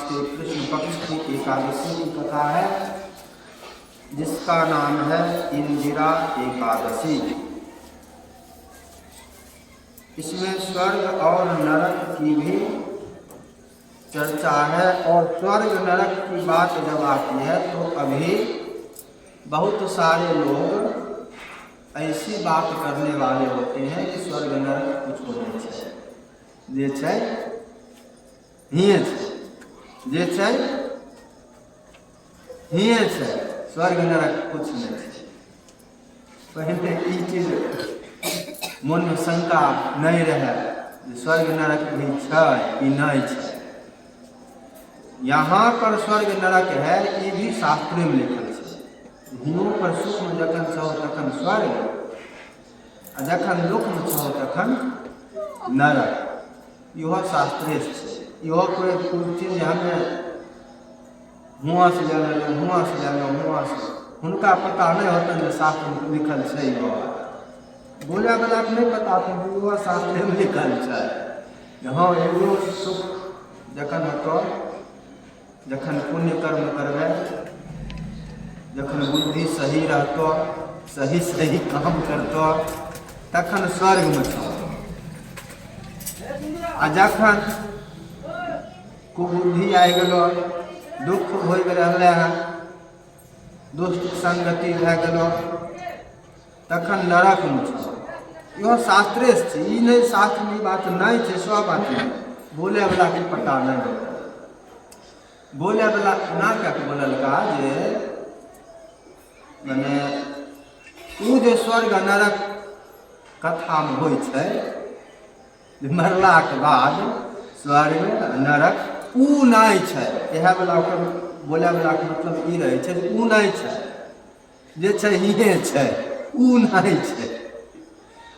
के कृष्ण पक्ष की एकादशी की कथा है, जिसका नाम है इंदिरा एकादशी। इसमें स्वर्ग और नरक की भी चर्चा है। और स्वर्ग नरक की बात जब आती है तो अभी बहुत सारे लोग ऐसी बात करने वाले होते हैं कि स्वर्ग नरक कुछ नहीं है, जे छै हिये छै, जे छै हिये छै, स्वर्ग नरक कुछ नहीं है। पहले ई चीज मन में शंका नहीं रहे जे स्वर्ग नरक भी छै कि नहीं छै। यहाँ पर स्वर्ग नरक है, ये भी शास्त्र में लिखल है। हियों पर सुख में जखन छहो तखन स्वर्ग, आ जखन दुख में छहो तखन नरक। यह शास्त्रे है। यह कोई चीज हमें हुआ से ले लो, हुआ से ले लो, हुआ से हुनका पता नहीं होता जो शास्त्र में लिखल है। बोले वाला के नहीं पता था, वह शास्त्र में लिखल है। हाँ, एगो सुख जखन होतो, जखन पुण्य कर्म करबे, जखन बुद्धि सही रहतो, सही सही काम करतो, तखन स्वर्ग में छो। आ जखन कुबुद्धि आ गेलो, दुख हो रहले है, दुष्ट संगति भए गेलो, तखन नरक में छो। यह शास्त्रे छै। ई नहीं शास्त्र में बात नहीं है, सब बात नहीं। बोले वाला के पता नहीं होता। बोले वाला ना क्या बोलल का जे मने ऊ जे स्वर्ग नरक कथा में होय छै, मरला के बाद स्वर्ग नरक ऊ नहीं छै। यह वाला बोले वाला के मतलब ई रहे छै ऊ नहीं छै, जे छै हिये छै, ऊ नहीं छै।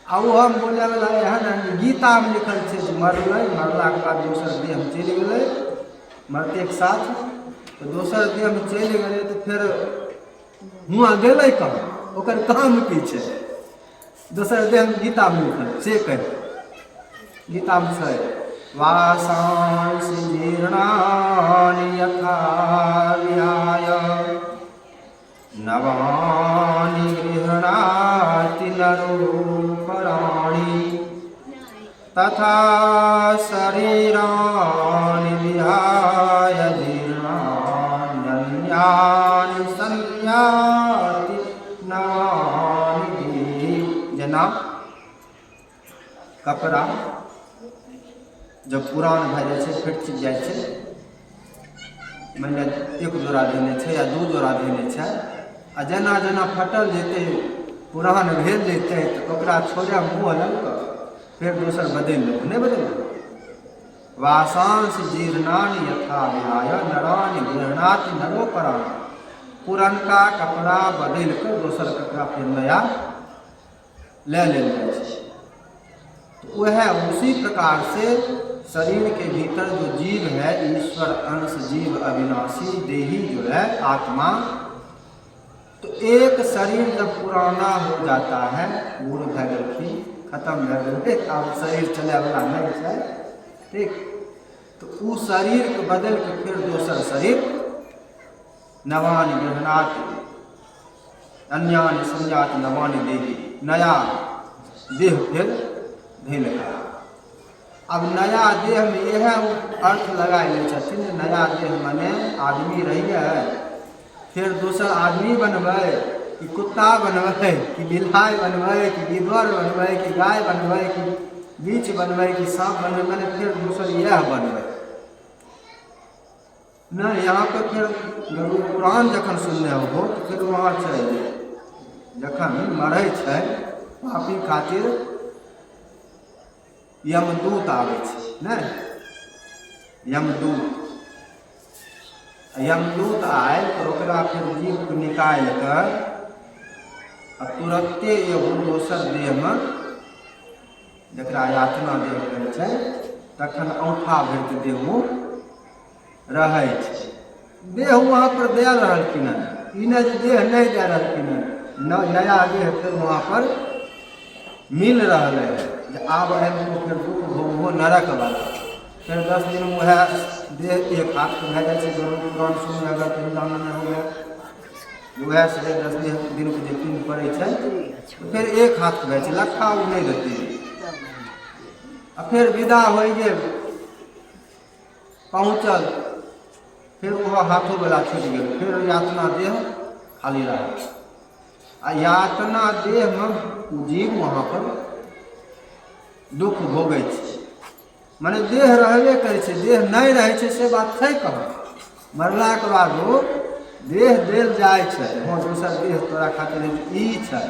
आ वो हम बोले वाला एहन गीता में लिखल छै, मरलै, मरला के बाद दोसर देह में चलि गेलै, मरते के साथ तो दोसर देह में चलि गए, तो फिर हुआ गेलै कहाँ, ओकर काम की छै, दोसर देह में गीता में लिखल से कह। गीता में छै वासांसि जीर्णानि यथा विहाय नवानि गृह्णाति नरोपराणि तथा शरीराणि विहाय जीर्णान्यानि संयाति नवानि। जना कपड़ा जब पुरान भए जाइ छै, फट जाइ छै, मानि लिअ एक जोड़ा देने छै या दू जोड़ा देने छै, आ जेना जेना फटल जेतै, पुरान भेल जेतै, तऽ ओकरा छोड़े मुँह लग कऽ फिर दोसर बदल लो, नहीं बदल। वासांस जीर्णानि यथा विहाय नरानि गृह्णाति नरोपराणि। पुरनका कपड़ा बदल कर दोसर कपड़ा फिर नया ले लेल जाइ छै। तो वह उसी प्रकार से शरीर के भीतर जो जीव है, ईश्वर अंश जीव अविनाशी देही जो है आत्मा, तो एक शरीर जब पुराना हो जाता है, बूढ़ भए गेलखिन, खत्म भए गेलै, आब शरीर चले वाला नहीं है, ठीक, तो उ शरीर के बदल के फिर दोसर शरीर नवानि गृह्णाति अन्यानि संयाति नवानि देहि, नया देह फिर धैलका। अब नया देह में यह अर्थ लगाए ले छथिन, नया देह माने आदमी रहिए, फिर दोसर आदमी बनबै, कि कुत्ता बनबै, कि बिलाइ बनबै, कि गिद्दर बनबै, कि गाय बनबै, कि बीच बनबै, कि सांप बनबै, मैंने फिर दूसर यह बनबै नहीं। यहाँ पर फिर पुराण जखन सुनने हो तो फिर वहाँ छै जखन मरै छै पापी खातिर यमदूत आबै छै, नहीं यमदूत आए तो ओकरा फिर जीव को निकाल कर तुरंते एगो दोसर देह में जकरा यातना देह कहै छै, तखन औंठा भरि देह रहै छै। देह वहाँ पर दे रहलखिन हँ, ई नहीं जे देह नहीं दे रहलखिन हँ, नया देह फिर वहाँ पर मिल रहा है। आब आबि फिर दुख भोगो नरक वाला, फिर 10 दिन में वह देह एक हाथ भए जाइ छै, पुरान सुनने अगर पिंडदान नहि हुए वएह से 10 दिन के जे पिंड पड़ै छै फिर एक हाथ भए छै, लखा ओ नहीं देते। आ फिर विदा हो गेल पहुँचल, फिर वह हाथों वाला छूट गया, फिर यातना देह खाली रहा। आ यातना देह में जीव वहाँ पर दुख भोगै छै, माने देह रहबे करे छै, देह नहीं रहे छै से बात छै कहाँ। मरला के बाद देह देल जाए छै, हाँ दोसर देह तोरा खातिर ई छै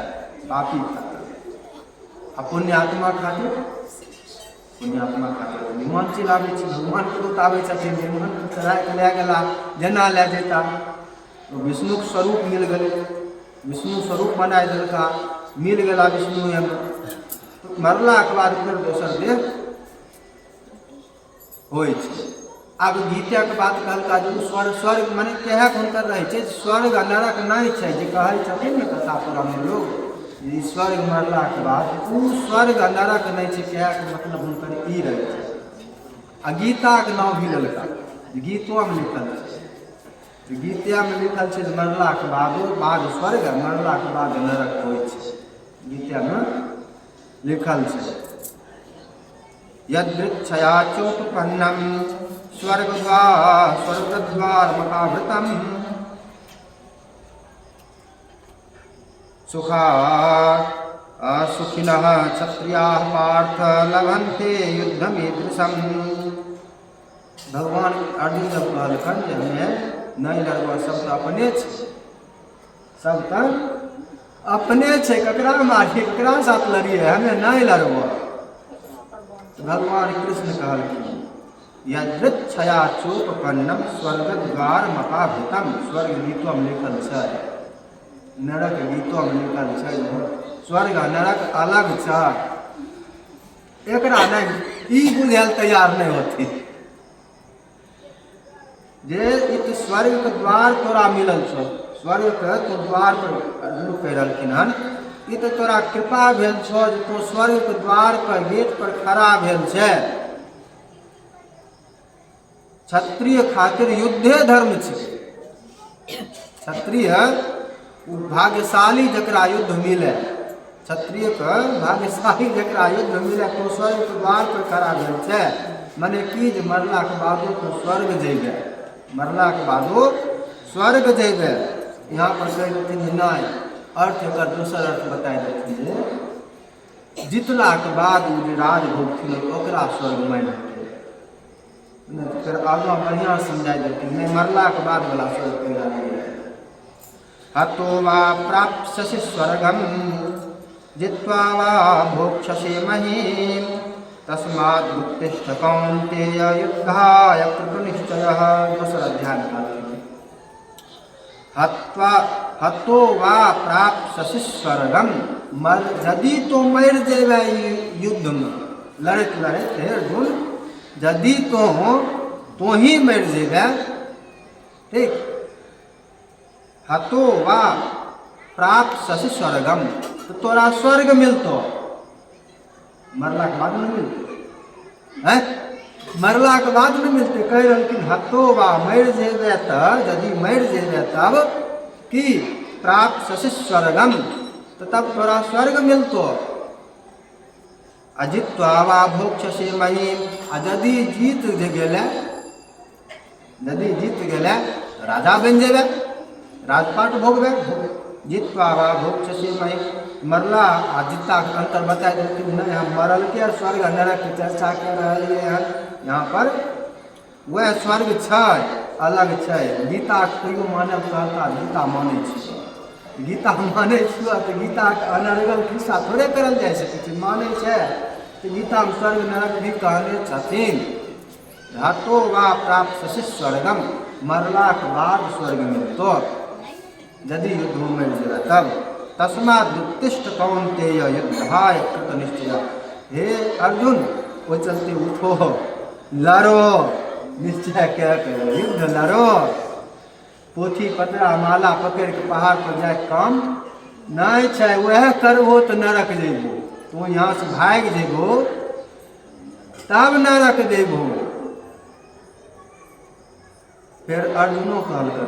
पापी खातिर, आ पुण्यात्मा खातिर पुण्यात्मा खातिर निमन चीज आबै छै, भगवान के दूत आबै छथिन, निमन चढ़ा के लै गेला जेना लै जेता, तो विष्णु के स्वरूप मिल गए, विष्णु स्वरूप बनाए देलका, मिल गया विष्णु में। तो मरला के बाद फिर दोसर देह होइ छै। आब गीता के बात कहलका जे स्वर्ग माने कहे हुनकर रहे छै, स्वर्ग आ नरक नहीं छै जे कहै छथिन ने कथा पुराण में लोग, ई स्वर्ग मरला के बाद उ स्वर्ग आ नरक नहीं छै, कहे के मतलब हुनकर ई रहे छै। आ गीता के नाम भी लेलका, गीतो में लिखल छै, गीता में लिखल छै मरला के बाद स्वर्ग, मरला के बाद नरक होइ छै, गीता में लिखल छै। यदृच्छया चोपन्नम स्वर्गद्वार महावृतम सुखा सुखिनः क्षत्रियाः पार्थ लभन्ते युद्धमीदृशम्। भगवान अर्जुन जब कहलखन जे हमें नहीं लड़बो, सब तो अपने छै, सब तो अपने छै, ककरा मारिए ककरा साथ लड़िए, हमें नहीं लड़बो। भगवान कृष्ण कहलखिन यदृच्छया चोपन्नम स्वर्गद्वार महावृतम, स्वर्ग गीतो में लिखल छै, नरक गीतो में लिखल छै, स्वर्ग आ नरक अलग छै, एकरा नहीं ई बुझल तैयार नहीं होती जे इत स्वर्ग के द्वार तोरा मिलल छो, स्वर्ग के तो द्वार पर लोग कह रहलखिन हन, ई तो तोरा कृपा भेल छो जे तो स्वर्ग के द्वार पर गेट पर खड़ा भेल छै। क्षत्रिय खातिर युद्धे धर्म छै, क्षत्रिय भाग्यशाली जकरा युद्ध मिले, क्षत्रिय के भाग्यशाली जकरा युद्ध मिले तो स्वर्ग के द्वार पर खड़ा भेल छै। मने की जे मरला के बादो तो स्वर्ग जेबे, मरला के बादो स्वर्ग जेबे। यहाँ पर कह देथिन नहीं, अर्थ एकर दोसर अर्थ बताए देथिन जे जितला के बाद जे राज भोगथिन ओकरा स्वर्ग मानि लेथिन, फिर आगाँ बढ़िया समझाई देथिन नहीं मरला के बाद वाला स्वर्ग कहिया नहीं। हतो वा प्राप्स्यसि स्वर्गम जित्वा वा भोक्ष्यसि महीम् तस्मात् उत्तिष्ठ कौन्तेय युद्धाय कृतनिश्चयः। दूसरा अध्याय निकालते हैं। हतो वा प्राप्स्यसि स्वर्गम, यदि तो मर जेबे युद्ध में लड़ते लड़ते अर्जुन, यदि तो ही मर जेबे, ठीक, हतो वा प्राप्स्यसि स्वर्गम, तो तोरा स्वर्ग मिलतो, मरला के बाद नहीं मिलते हैं, मरला के बाद नहीं मिलते। कह रहलखिन हतो वा मर जेबे तब, यदि मर जेबे तब कि प्राप्स्यसि स्वर्गम, तो तब तोरा स्वर्ग मिलतो। अजित्वा वा भोक्ष्यसि महीम्, यदि जीत गेले, यदि जीत गेले तो राजा बन जेबे, राजपाट भोगबे। जित्वा वा भोक्ष्यसि महीम्, मरला आ जित्ता के अंतर बता देलखिन नहीं, हम मरल के स्वर्ग नरक के चर्चा कर रहे हैं यहाँ पर, वह स्वर्ग छै अलग छै। गीता कहियो मानव कहता गीता मानै छी, गीता मानै छियो तो गीता के अनर्गल खिस्सा थोड़े करल जाए सकै छै, मानै छै तो गीता में स्वर्ग नरक भी कहने छथिन। हतो वा प्राप्स्यसि स्वर्गम, मरला के बाद स्वर्ग मिलतो यदि युद्ध में मर जेबे तब। तस्मात् उत्तिष्ठ कौन्तेय युद्धाय कृतनिश्चयः। हे अर्जुन, वो चलते उठो, लड़ो, निश्चय क्या करो, युद्ध लड़ो। पोथी पतरा माला पकड़ के पहाड़ पर जाए काम नहीं छै, वह करबो तो नरक जेबो, तो यहाँ से भाग जेबो तब नरक जेबो। फिर अर्जुनो कहलकै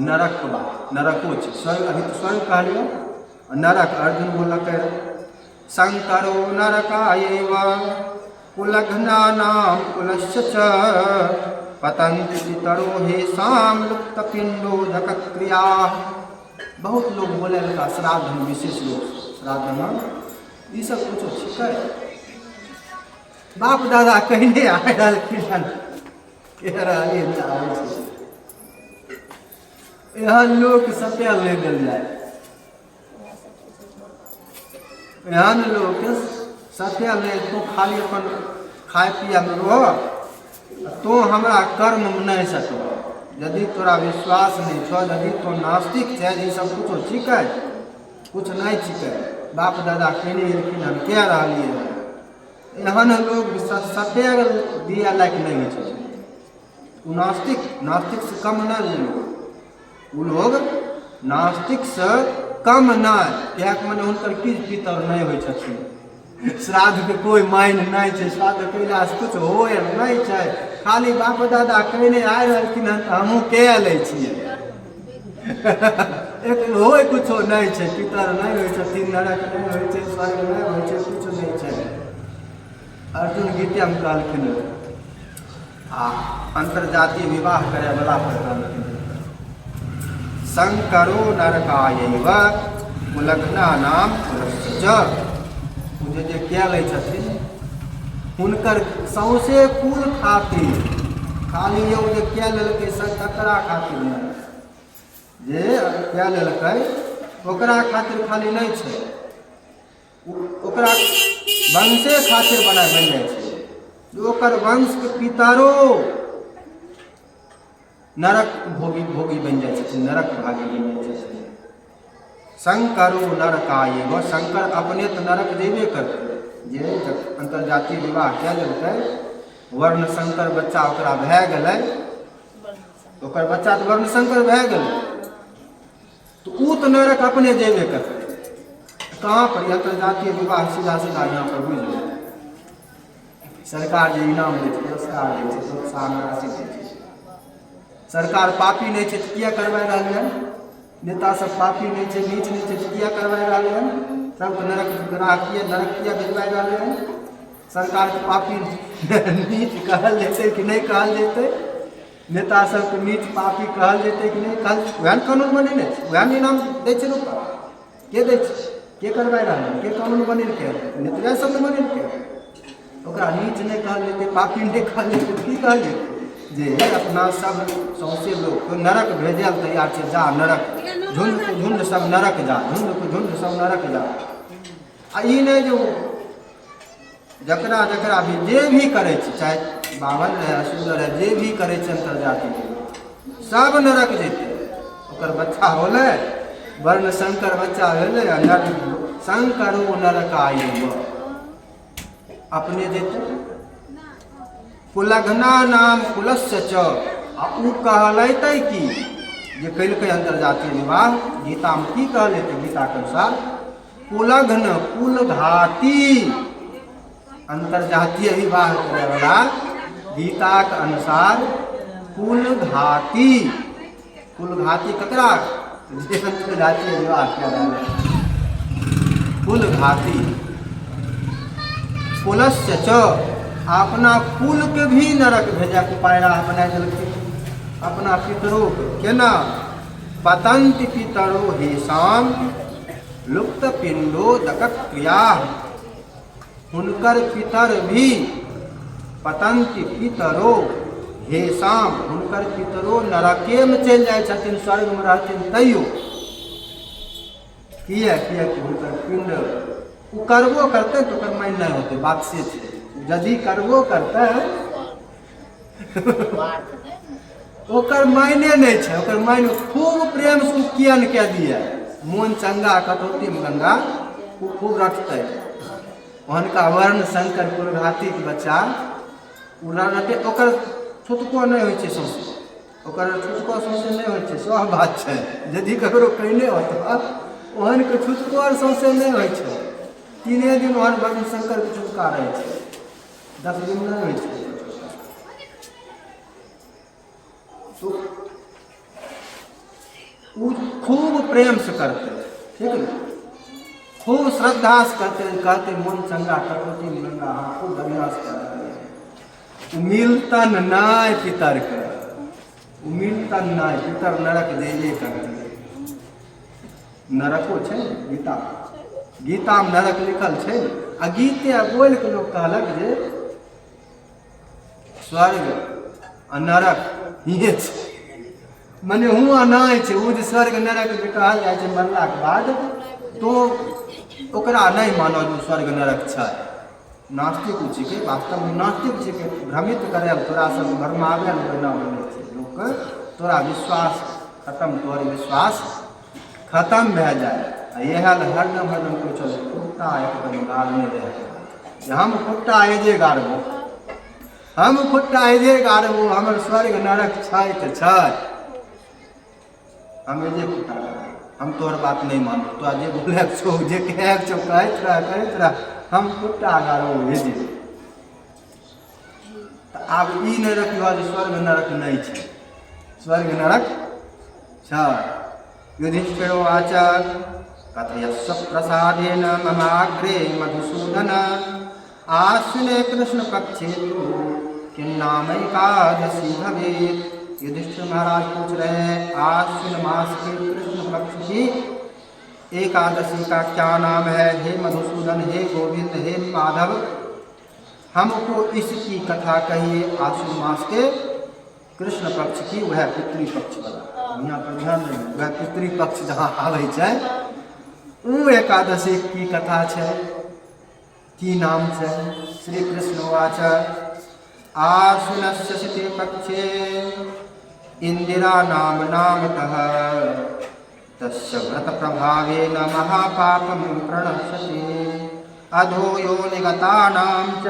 नरक के बात, नरको छै स्वर्ग, अभी तो स्वर्ग कहलियो, नरक अर्जुन बोलकै शंकरो नरकायैव कुलघ्नानां कुलस्य च पतन्ति पितरो हेषां लुप्तपिण्डोदकक्रियाः। बहुत लोग बोले लगा श्राद्ध में, विशेष लोग श्राद्ध में ये सब कुछ छिकै, बाप दादा कहने आए रहलखिन, यहाँ लोग सत्या ले गल जाए, यहाँ लोग सत्या ले तो खाली अपन खाए पिया में रह, तो हमरा कर्म में नहीं सको, यदि तोरा विश्वास नहीं छो, यदि तो नास्तिक है, ये सब कुछ छिकै, कुछ नहीं छिकै, बाप दादा कहने एलखिन हम कह रही है। यहाँ लोग सत्य दिया लायक नहीं है, नास्तिक, नास्तिक से कम नहीं लोग, नास्तिक से कम नहीं, क्या मैंने उनकर किस पितर नहीं हो, श्राद्ध के कोई मायने नहीं है, श्राद्ध कैला से कुछ हो नहीं है, खाली बाप दादा कहने आए रहलखिन हन तो हमहूँ कह लै छियै, हो कुछो नहीं है, पितर नहीं हो, नरक नहीं हो, स्वर्ग नहीं हो, कुछ नहीं है। अर्जुन गीता में कहलखिन आ अंतर्जातीय विवाह करे वाला पर कहलखिन शंकरो नरकायैव कुलघ्नानां कुलस्य च, जे कए लै छथिन हुनकर सौंसे कुल खातिर, खाली यौ जे कए लेलकै तकरा खातिर नहीं, जे कए लेलकै ओकरा खातिर खाली नहीं छै, ओकरा वंशे खातिर बन जाइ छै, ओकर वंश के पितरो नरक भोगी बन जाइ छथिन, नरक भागी बन जाइ छथिन। शंकरो नरकायैव, शंकर अपने तो नरक जेबे करते, जे अंतर्जातीय विवाह कए लेलकै, वर्ण शंकर बच्चा ओकरा भए गेलै, ओकर बच्चा तो वर्ण शंकर भए गेलै, तो ऊ तो नरक अपने जेबे करते। कहाँ पर अंतर्जातीय विवाह सीधा सीधा यहाँ पर बुझ लो, सरकार जो इनाम दै छै, पुरस्कार दै छै, प्रोत्साहन राशि दै छै, सरकार पापी नहीं है तो किया करवा रही है, नेता सब पापी नहीं है, नीच नहीं है तो किया करवा रही है, सबको नरक किया भिजवा रही है, सरकार के पापी नीच कहल जेते कि नहीं कहल जेते, नेता सबके नीच पापी कहल जेते कि नहीं कहल, वह कानून बनेने, वह इनाम दै छै लोग के दै छै, के करवा रहा है, के कानून बनेलकै, नेता सब ने बनेलकै, ओकरा नीच नहीं कहल जेते, पापी नहीं कहल जेते, की कहल जेते, जे अपना सब सौंसे लोग को नरक भेजल तैयार छै, जा नरक, झुंड को झुंड सब नरक जा, झुंड को झुंड सब नरक जा। आ ई नहीं जो जकरा जकरा भी जे भी करे छै, चाहे बावन है सुंदर है, जे भी करे छै अंतर्जातीय सब नरक जेते, ओकर बच्चा होले वर्ण शंकर बच्चा होले, शंकरो नरकायैव अपने जेते। कुलघ्नानां कुलस्य च, आ ऊ कहलैतै कि जे कैलकै अंतर्जातीय विवाह, गीता में की कहलैतै, गीता के अनुसार कुलघ्न कुल घाती, अंतर्जातीय विवाह करे वाला गीता के अनुसार कुल घाती, कुल घाती ककरा, जे अंतर्जातीय विवाह करे वाला कुल घाती, कुलस्य च, अपना कुल के भी नरक भेजा के पायरा बना देलखिन, अपना पितरों के केना, पतन्ति पितरो हेषां लुप्त पिंडोदकक्रिया, हुनकर पितर भी पतन्ति पितरो हेषां, हुनकर पितरो नरके में चल जाए छथिन, स्वर्ग में रहथिन तैयो, किया कि हुनकर पिंड उ करबो करते तो ओकर माइन नहीं होते, बात से छै, यदि करबो करते ओकर मायने नहीं है, ओकर मायने खूब प्रेम से किया न कह दिया, मोन चंगा कटौती में गंगा खूब रखते, उनका वर्ण शंकर कुलघाती के बच्चा रटे, ओकर छुटको नहीं हो सौंसे, ओकर छुटको सौंसे नहीं हो, सह बात है, यदि ककरो कहने होता ओहन के छुटको और सौंसे नहीं हो, 3 दिन ओहन वर्ण शंकर के छुटका रहे, 10 दिन नहीं हो। वो खूब प्रेम से करते, ठीक है, खूब श्रद्धा से करते, कहते मन चंगा कटौती मिलंगा, हाँ खूब बढ़िया से करते। मिलता नाय पितर के, मिलता नाय पितर नरक दे करते। नरको छै गीता, गीता में नरक लिखल छै। आ गीते बोल के लोग कहलक जे स्वर्ग आ नरक ये छै, मने हुआ नहीं छै। वो जे स्वर्ग नरक जे कहल जाइ छै मरला के बाद, तो ओकरा नहीं मानो जो स्वर्ग नरक छै। नास्तिक छिके, वास्तव में नास्तिक छिके, भ्रमित करे तोरा सब भरमावे ना बने छै लोग के, तोरा विश्वास खत्म, तोहर विश्वास खत्म भए जाए। यह हरदम हरदम कोई चलो कुत्ता एकदम गाल नहीं रहे, हम कुत्ता एजे गाड़बो, हम कुत्ता एजे गाड़बो, हमर स्वर्ग नरक छै त छै, हम एजे कुत्ता गाड़बो, हम तोहर बात नहीं मानबो, तो जे बोले छो जे कहे छो कहत रह, हम कुत्ता गाड़बो एजे। तो आब ई नहीं रखियो जे स्वर्ग नरक नहीं छै, स्वर्ग नरक छै। युधिष्ठिरोवाच कथयस्व प्रसादेन ममाग्रे मधुसूदन आश्विने कृष्ण पक्षे तो किन्नाम एकादशी भवेत्। युधिष्ठिर महाराज पूछ रहे हैं आश्विन मास के कृष्ण पक्ष की एकादशी का क्या नाम है? हे मधुसूदन, हे गोविंद, हे माधव, हमको इसकी कथा कहिए। आश्विन मास के कृष्ण पक्ष की, वह पितृपक्ष वाला, यहाँ पर ध्यान दें, वह पितृपक्ष जहाँ आवे छै वो एकादशी की कथा छै, की नाम छै? श्री कृष्ण वाच आश्विनस्य शते पक्षे इंदिरा नाम नामतः तस्य व्रत प्रभावेन महापापं प्रणश्यति अधो योनिगतानां च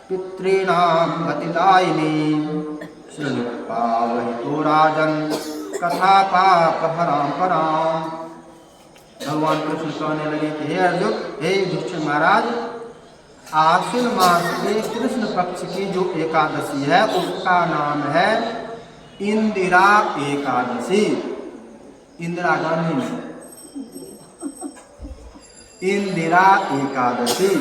पितॄणां गतिदायिनी श्रृणुपावहि तो राजन् कथा पाप हराम पराम। भगवान कृष्ण कहने लगे कि हे अर्जुन, हे युधिष्ठिर महाराज, आश्विन मास के कृष्ण पक्ष की जो एकादशी है उसका नाम है इंदिरा एकादशी। इंदिरा गांधी ने इंदिरा एकादशी।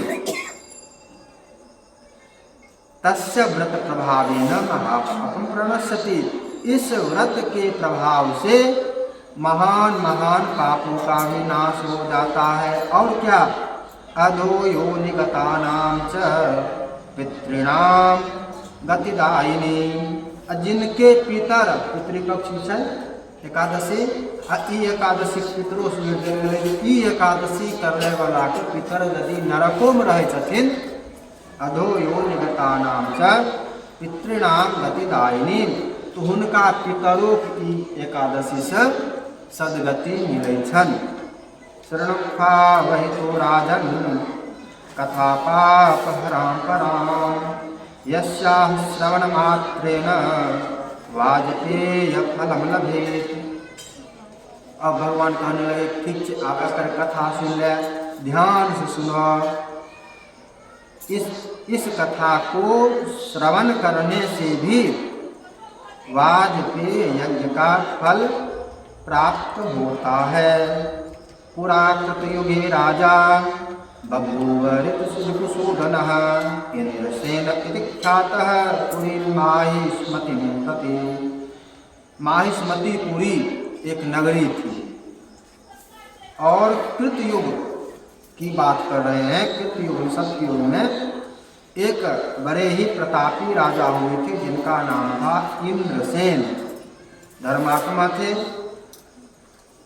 तस्य व्रत प्रभावेन महापापं प्रणश्यति, इस व्रत के प्रभाव से महान महान पापों का भी नाश हो जाता है। और क्या? अधो योनिगतानां च पितॄणां गतिदायिनी, जिनके पितर पितृपक्ष है एकादशी, ई एकादशी पितरो ई एकादशी करने वाला के पितर यदि नरकों में रहे छथिन, अधो योनिगतानां च पितॄणां गतिदायिनी, तो हुनका पितरों की एकादशी से सदगति मिलै छन। शरणुपावहि तो राजन् कथा पाप हराम पराम यस्याः श्रवण मात्रेण वाजपेय फलम लभेत। अब भगवान कहने लगे ठीक है, आप अगर कथा सुन ले, ध्यान से सुनो, इस कथा को श्रवण करने से भी वाजपेय यज्ञ का फल प्राप्त होता है। पुरा कृतयुगे राजा बभूव ऋतुसूदनः इंद्रसेन इति ख्यातः पुरीं माहिष्मतिं प्रति। माहिष्मतिपुरी एक नगरी थी, और कृतयुग की बात कर रहे हैं। कृतयुग सतयुग में एक बड़े ही प्रतापी राजा हुए थे जिनका नाम था इंद्रसेन। धर्मात्मा थे।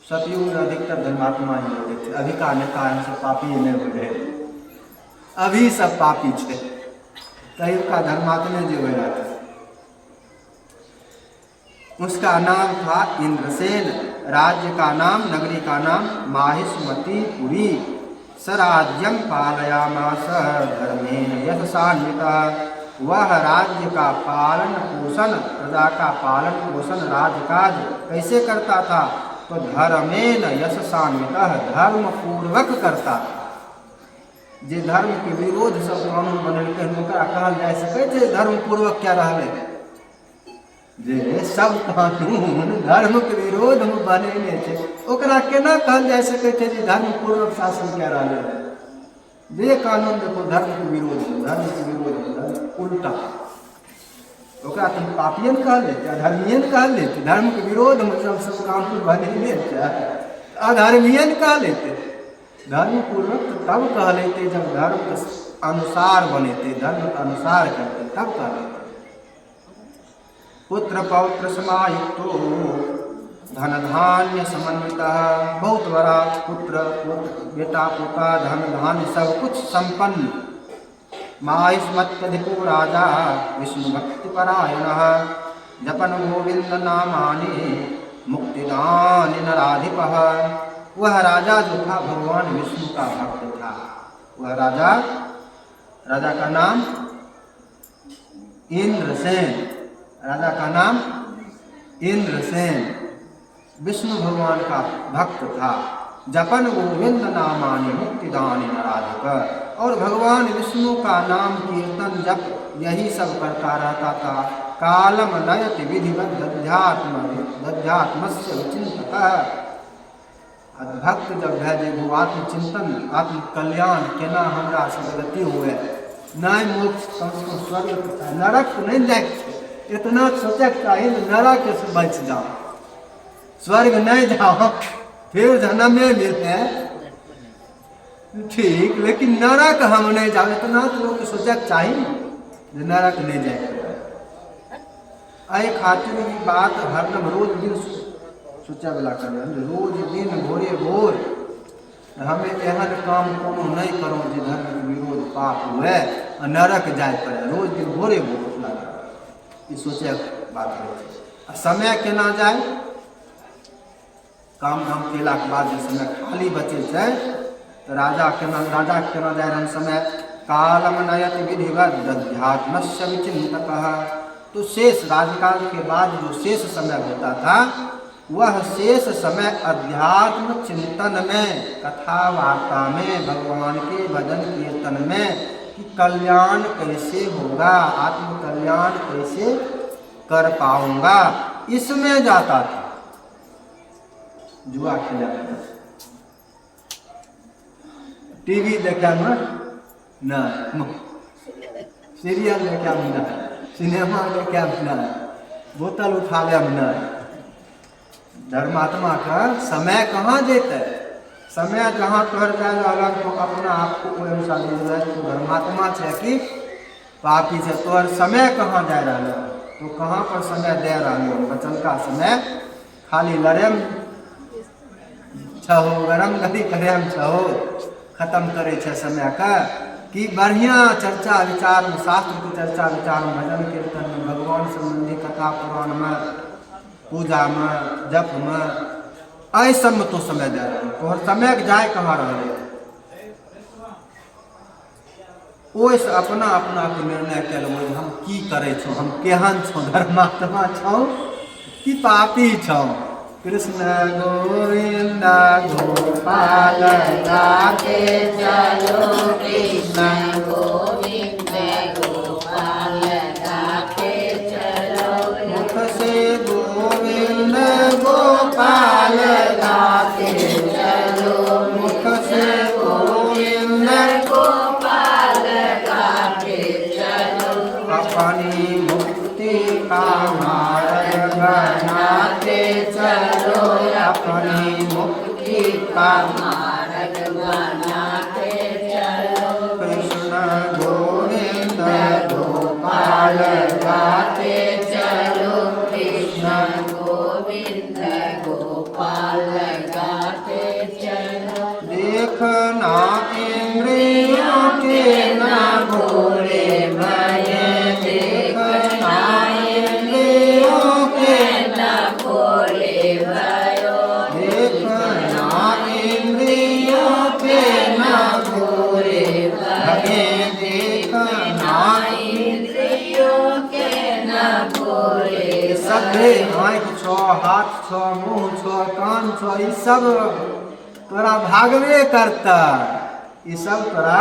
सतयुग में अधिकतर धर्मात्मा ही होते थे, अभी का नेता है सब पापी नहीं हो गए, अभी सब पापी थे, कई का धर्मात्मा जो हो जाता। उसका नाम था इंद्रसेन, राज्य का नाम, नगरी का नाम माहिष्मतिपुरी। सराज्यम पालयामास धर्मेण यशसान्वितः, वह राज्य का पालन पोषण, प्रजा का पालन पोषण, राजकाज कैसे करता था? तो धर्मेण यशसान्वितः, धर्म पूर्वक करता था। जे धर्म के विरोध सब कानून बनल के ओकरा कहल जा सकै छै धर्म पूर्वक क्या रहले? जे सब कानून धर्म के विरोध में बनेने छै ओकरा केना कहल जा सकै छै जे धर्म पूर्वक शासन कए रहल है? जे कानून देखो धर्म के विरोध है, धर्म के विरोध है, धर्म उल्टा ओकरा तुम पापियन कहल लेते, अधर्मियन कहल लेते। धर्म के विरोध में सब कानून बनेने छै, अधर्मियन कह लेते। धर्म पूर्वक तब कह लेते जब धर्म के अनुसार बनेते, धर्म के अनुसार करते, तब कह लेते। पुत्र पौत्र समायुक्तो धन धान्य समन्वितः, बहुत बड़ा पुत्र बेटा पोता धन धान्य सब कुछ संपन्न। मायुष्मत्यधिको राजा विष्णु भक्ति परायणः, जपन गोविंद नामानि मुक्तिदानि नराधिपः। वह राजा जो था भगवान विष्णु का भक्त था। वह राजा का नाम इंद्रसेन, राजा का नाम इंद्रसेन विष्णु भगवान का भक्त था। जपन गोविंद नामानि मुक्तिदानि नराधिप, और भगवान विष्णु का नाम कीर्तन जप यही सब करता रहता था। कालम नयति विधिवत अध्यात्मस्य चिंतक, भक्त जब है जे आत्मचिंतन आत्म कल्याण केना हमरा सदगति हुए, नहीं मोक्ष संस्कृत स्वर्ग नरक नहीं जाए, इतना सोचे चाहिए नरक से बच जाओ, स्वर्ग नहीं जाओ फिर जन्म में मिलते ठीक, लेकिन नरक हम नहीं जाओ, इतना तो लोग सोचे चाहिए नरक नहीं जाए। आई खातिर की बात हरदम रोज दिन सोचा वाला कर, रोज दिन भोरे भोर हमें एहन काम कोनो नहीं करो जे धर्म के विरोध पाप हुए और नरक जाए पड़े। रोज दिन भोरे भोर उठना ये सोचे बात है। समय केना जाए, काम धाम केला के बाद जो समय खाली बचे छै तो राजा केना जाए हम समय। कालम नयति विधिवत अध्यात्मस्य विचिंतकः, तो शेष राजकाल के बाद जो शेष समय होता था वह शेष समय अध्यात्म चिंतन में, कथा वार्ता में, भगवान के भजन कीर्तन में कि कल्याण कैसे होगा, आत्म कल्याण कैसे कर पाऊंगा, इसमें जाता था। जुआ खेला, टीवी देखा न, सीरियल देखा न, सिनेमा देखा न, बोतल उठावे न। धर्मात्मा का समय कहाँ देते, समय जहाँ तोहर जाए अलग तो अपना आपको कोई अनुसार तो धर्मात्मा है कि पापी से तोहर समय कहाँ जा रहा है, तो कहाँ पर समय दे रहा है। बचन का समय खाली लड़े छहो, गरम गति करे छहो, खत्म करे छे समय का कि बढ़िया चर्चा विचार में, शास्त्र की चर्चा विचार में, भजन कीर्तन में, भगवान संबंधी कथा पुराण में, पूजा में, जप में, ऐ सब में तो समय दे रहे हो। और समय जाए कहाँ रहे, ओइसे अपना अपना के निर्णय कर लो हम की करे छो, हम केहन छो, धर्मात्मा छो कि पापी छो। कृष्ण गोविंद गोपाल गाते चलो, कृष्ण गोविंद गोपाल गाते चलो, मुख से गोविंद गोपाल गाते चलो, मुख से गोविंद गोपाल गाते चलो, अपनी मुक्ति का मार्ग बनाते चलो, अपनी मुक्ति का मार्ग बनाते चलो, कृष्ण गोविंद गोपाल गाते चलो, कृष्ण गोविंद गोपाल गाते चलो। देखना इंद्रियों के न भोले भये, देखना इंद्रियों के न भोले भयो, देखना इंद्रियों के न भोले भये, देखना इंद्रियों के न भोले। सभे आँख छो, हाथ छो, मुँह छो, कान छो, ये सब तोरा भागवे करता, ये सब तोरा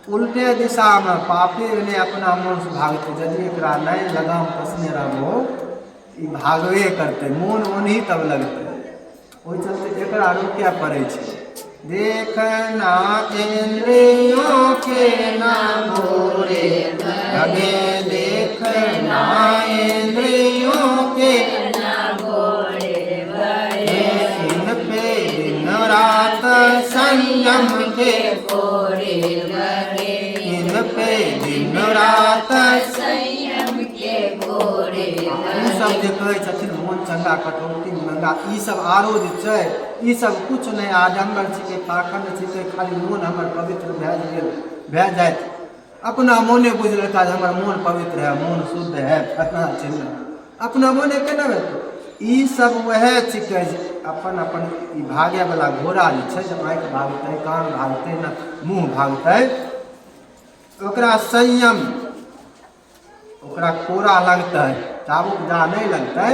उल्टे दिशा में पापी ने अपना मन से भागते। यदि एकरा नहीं लगाम कसने रहो ई भागवे करते, मोन ओनही तब लगते। ओहि चलते एकरा रोके पड़े छै। देखना इंद्रियों के ना भोरे लगे, देखना इंद्रियों के ना भोरे लगे, इन पे दिन रात संयम के कोरे लगे, इन पे दिन रात संयम के कोरे लगे। सब जे कहै छथिन मोन चंगा कटौती मंगा, ई सब आरो जे छै ई सब कुछ नहीं आडम्बर छिके, पाखंड छिके। खाली मोन हमर पवित्र भए जाए, अपना मोने बुझलका जे हमर मोन पवित्र है, मोन शुद्ध है, फलना चिन्ह, अपना मोने केना भेटै। ई सब वह छिके अपन अपन ई भागे वाला घोड़ा जे छै, जब आँखि भागतै, कान भागतै, न मुँह भागतै, ओकरा संयम, ओकरा कोरा लगतै, ताबुक जा नहीं लगतै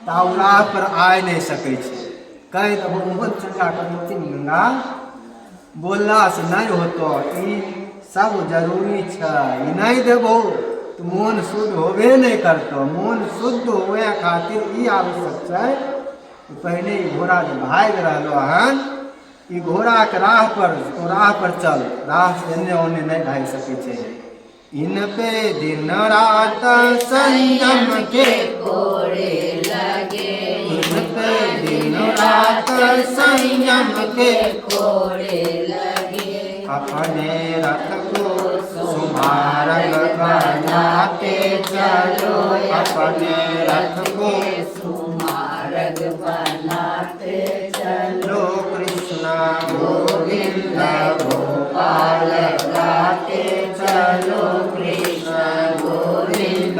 ताउ राह पर आय नहीं सकै छै। कह दबो मोहन चंगा कटौती मंगा, बोलला से नहीं होतो, ई सब जरूरी छै। ई नहीं देबो तो मोन शुद्ध होबे नहीं करतो। मोन शुद्ध होए खातिर ई आवश्यक छै। पहले ई घोड़ा जो भाग रहलो हन, ई घोड़ा के राह पर चल, राह से एने ओने नहीं भाग सकै छै। इन पे दिन रात संयम के कोरे लगे, इन पे दिन रात संयम के कोरे लगे, अपने रथ को सुमारग बनाते चलो, अपने रथ को सुमारग बनाते चलो, कृष्ण गोविंद गोपाल गाते चलो, कृष्ण गोविंद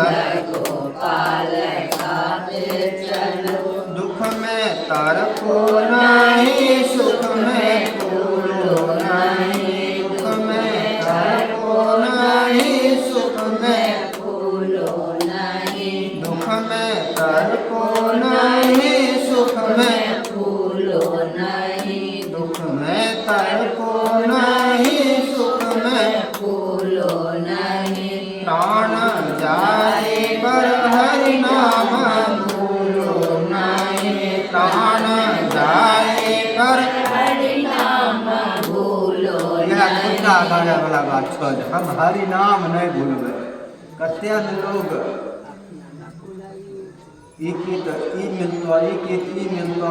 गोपाल गाते चलो। दुख में तरको नहीं, सुख में फूलो नहीं, दुख में तरको नहीं, सुख में फूलो नहीं, दुख में तरको नहीं, सुख में फूलो नहीं, दुख में तरको नहीं, सुख में फूलो नहीं, प्राण जाए पर हरि नाम भूलो नहीं, प्राण जाए पर हरि नाम भूलो नहीं। गाने वाला बात छोड़, हम हरि नाम नहीं भूलबे। कते लोग ई मिलतो, ई मिलतो,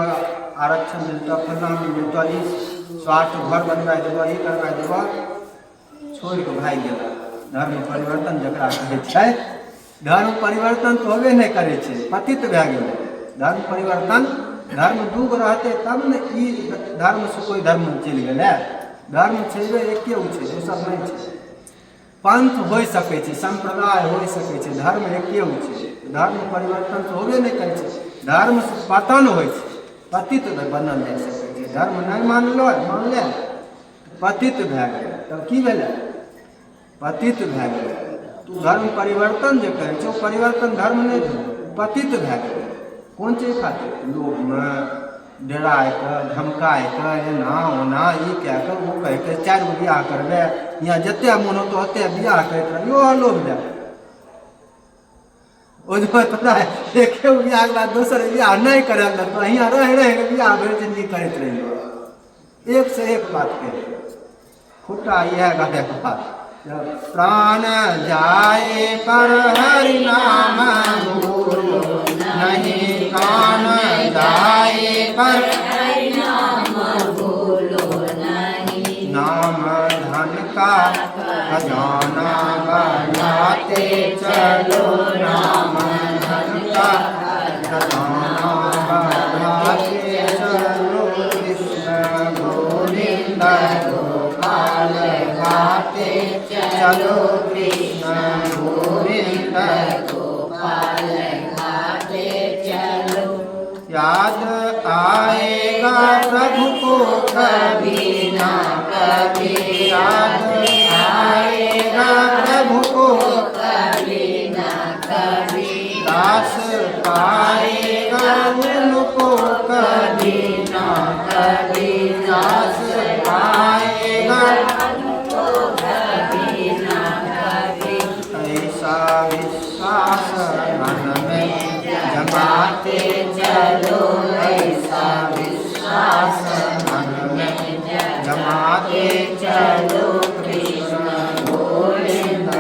आरक्षण मिलतो, फलना मिलतो, ई स्वार्थ घर बनवा देबो, ई करवा देबो, छोड़ के भाग गेला। धर्म परिवर्तन जकरा कहै छै, धर्म परिवर्तन तो होबे नहीं करे छै, पतित भए गेलै। धर्म परिवर्तन, धर्म दूगो रहते तब ने ई धर्म से कोई धर्म चलि गेलै। धर्म छेबे एके छै, दोसर नहीं छै। पंथ हो सकै छै, संप्रदाय हो सकै छै, धर्म एके छै। धर्म परिवर्तन तो होबे नहीं करे छै, धर्म से पतन होइ छै, पतित बनल जा सकै छै। धर्म नहीं मानले पतित भए गेलै, तब की भेलै? पतित भए गेलै। तू धर्म परिवर्तन जे कहै छौ, परिवर्तन धर्म नहीं भेलै, पतित भए गेलै। कोन चीज खातिर? लोग में डराय के, धमकाय के, एना ओना ई कह के वो कह के 4 गो बियाह करबे, यहाँ जते मन होतो ओते बियाह करैत रहियो लोग जाए। ओ जो पता है एक बियाह के बाद दोसर बियाह नहीं करे तो यहाँ रह के बियाह भर जिंदगी करैत रहियो। एक से एक बात कह खुटा यह गाने के बात। प्राण जाए पर हरि नाम भूलो नहीं, प्राण जाए पर हरि नाम भूलो नहीं, नाम धन का खजाना बनाते चलो, नाम धन का खजाना बनाते चलो, कृष्ण गोविंद गोपाल गाते चलो, कृष्ण गोविंद गोपाल गाते चलो। याद आएगा प्रभु को कभी ना कभी, याद आएगा प्रभु को कभी ना कभी, दास पाएगा उनको कभी ना कभी, दास पाएगा उनको कभी ना कभी। ऐसा विश्वास मन में जम जमाते चलो ऐसा विश्वास मन में, जमाते चलो कृष्ण गोविंद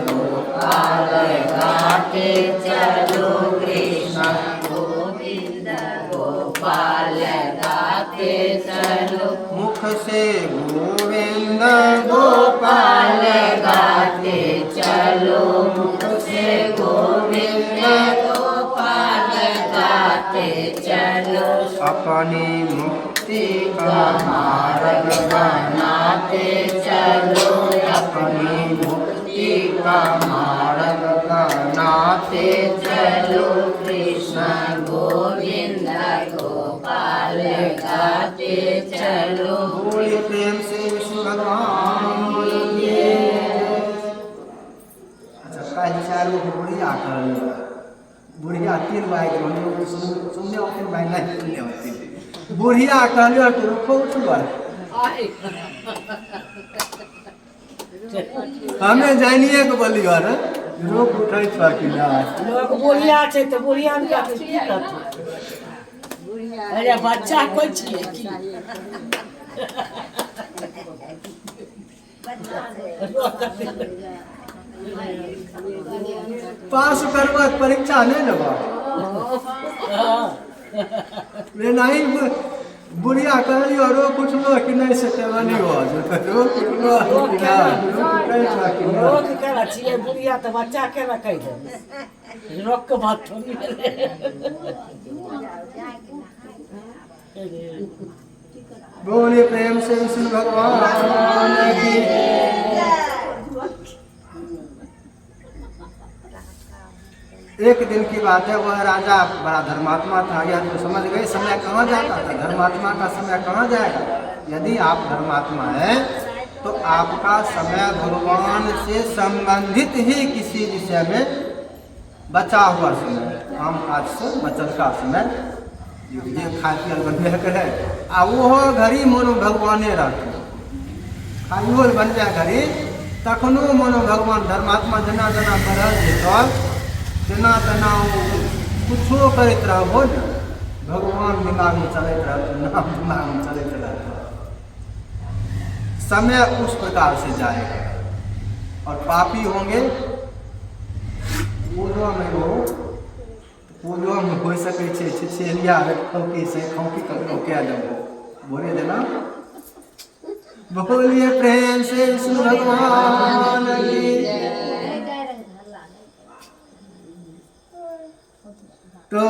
गोपाल, गाते चलो कृष्ण गोविंद गोपाल, गाते चलो मुख से गोविंद गोपाल, गाते चलो मुख से गोविंद गोपाल, गाते चलो अपनी मुक्ति का मार्ग बनाते चलो, अपनी मुक्ति का मार्ग बनाते चलो कृष्ण गोविंद गोपाल, गाते चलो। बोलिए प्रेम से विष्णु भगवान की। अच्छा कल चालू बुढ़िया कर बुढ़िया 3 बाइक सुनने होते बाइक नहीं सुनने होती बुढ़िया कहलियो तो रुको उठल हमें जानिए के बोलियो रे रोक उठै छ कि ना लोग बुढ़िया छै त बुढ़िया ने कहत की करत अरे बच्चा कोइ छिए की पास करबा परीक्षा नहीं लेबा रे नहीं बुढ़िया कहलियो रोक उठलो कि नहीं से तेवनी हो रोक उठलो कि ना रोक केना छिए बुढ़िया त बच्चा केना कहि दे रोक के बात थोड़ी बोलिए प्रेम से विष्णु भगवान की। एक दिन की बात है, वह राजा बड़ा धर्मात्मा था। यह तो समझ गए समय कहाँ जाता था, धर्मात्मा का समय कहाँ जाएगा। यदि आप धर्मात्मा हैं तो आपका समय भगवान से संबंधित ही किसी विषय में बचा हुआ समय, काम काज से बचल का समय, ये खाए पियल बनबे करे आ वो घड़ी मोनो भगवाने रहते खाइयो बनबे घड़ी तखनो मोनो भगवान धर्मात्मा जना जना बढ़ल जेतल तेना तेना कुछो करैत रहबो ने भगवान दिमाग में चलैत रहत, नाम दिमाग में चलैत रहत। समय उस प्रकार से जाएगा। और पापी होंगे पूर्व में हो पूर्व में हो सके छे छिछेलिया खौकी से खौकी ककरो कह देबो बोले देना। बोलिए प्रेम से विष्णु भगवान की। तो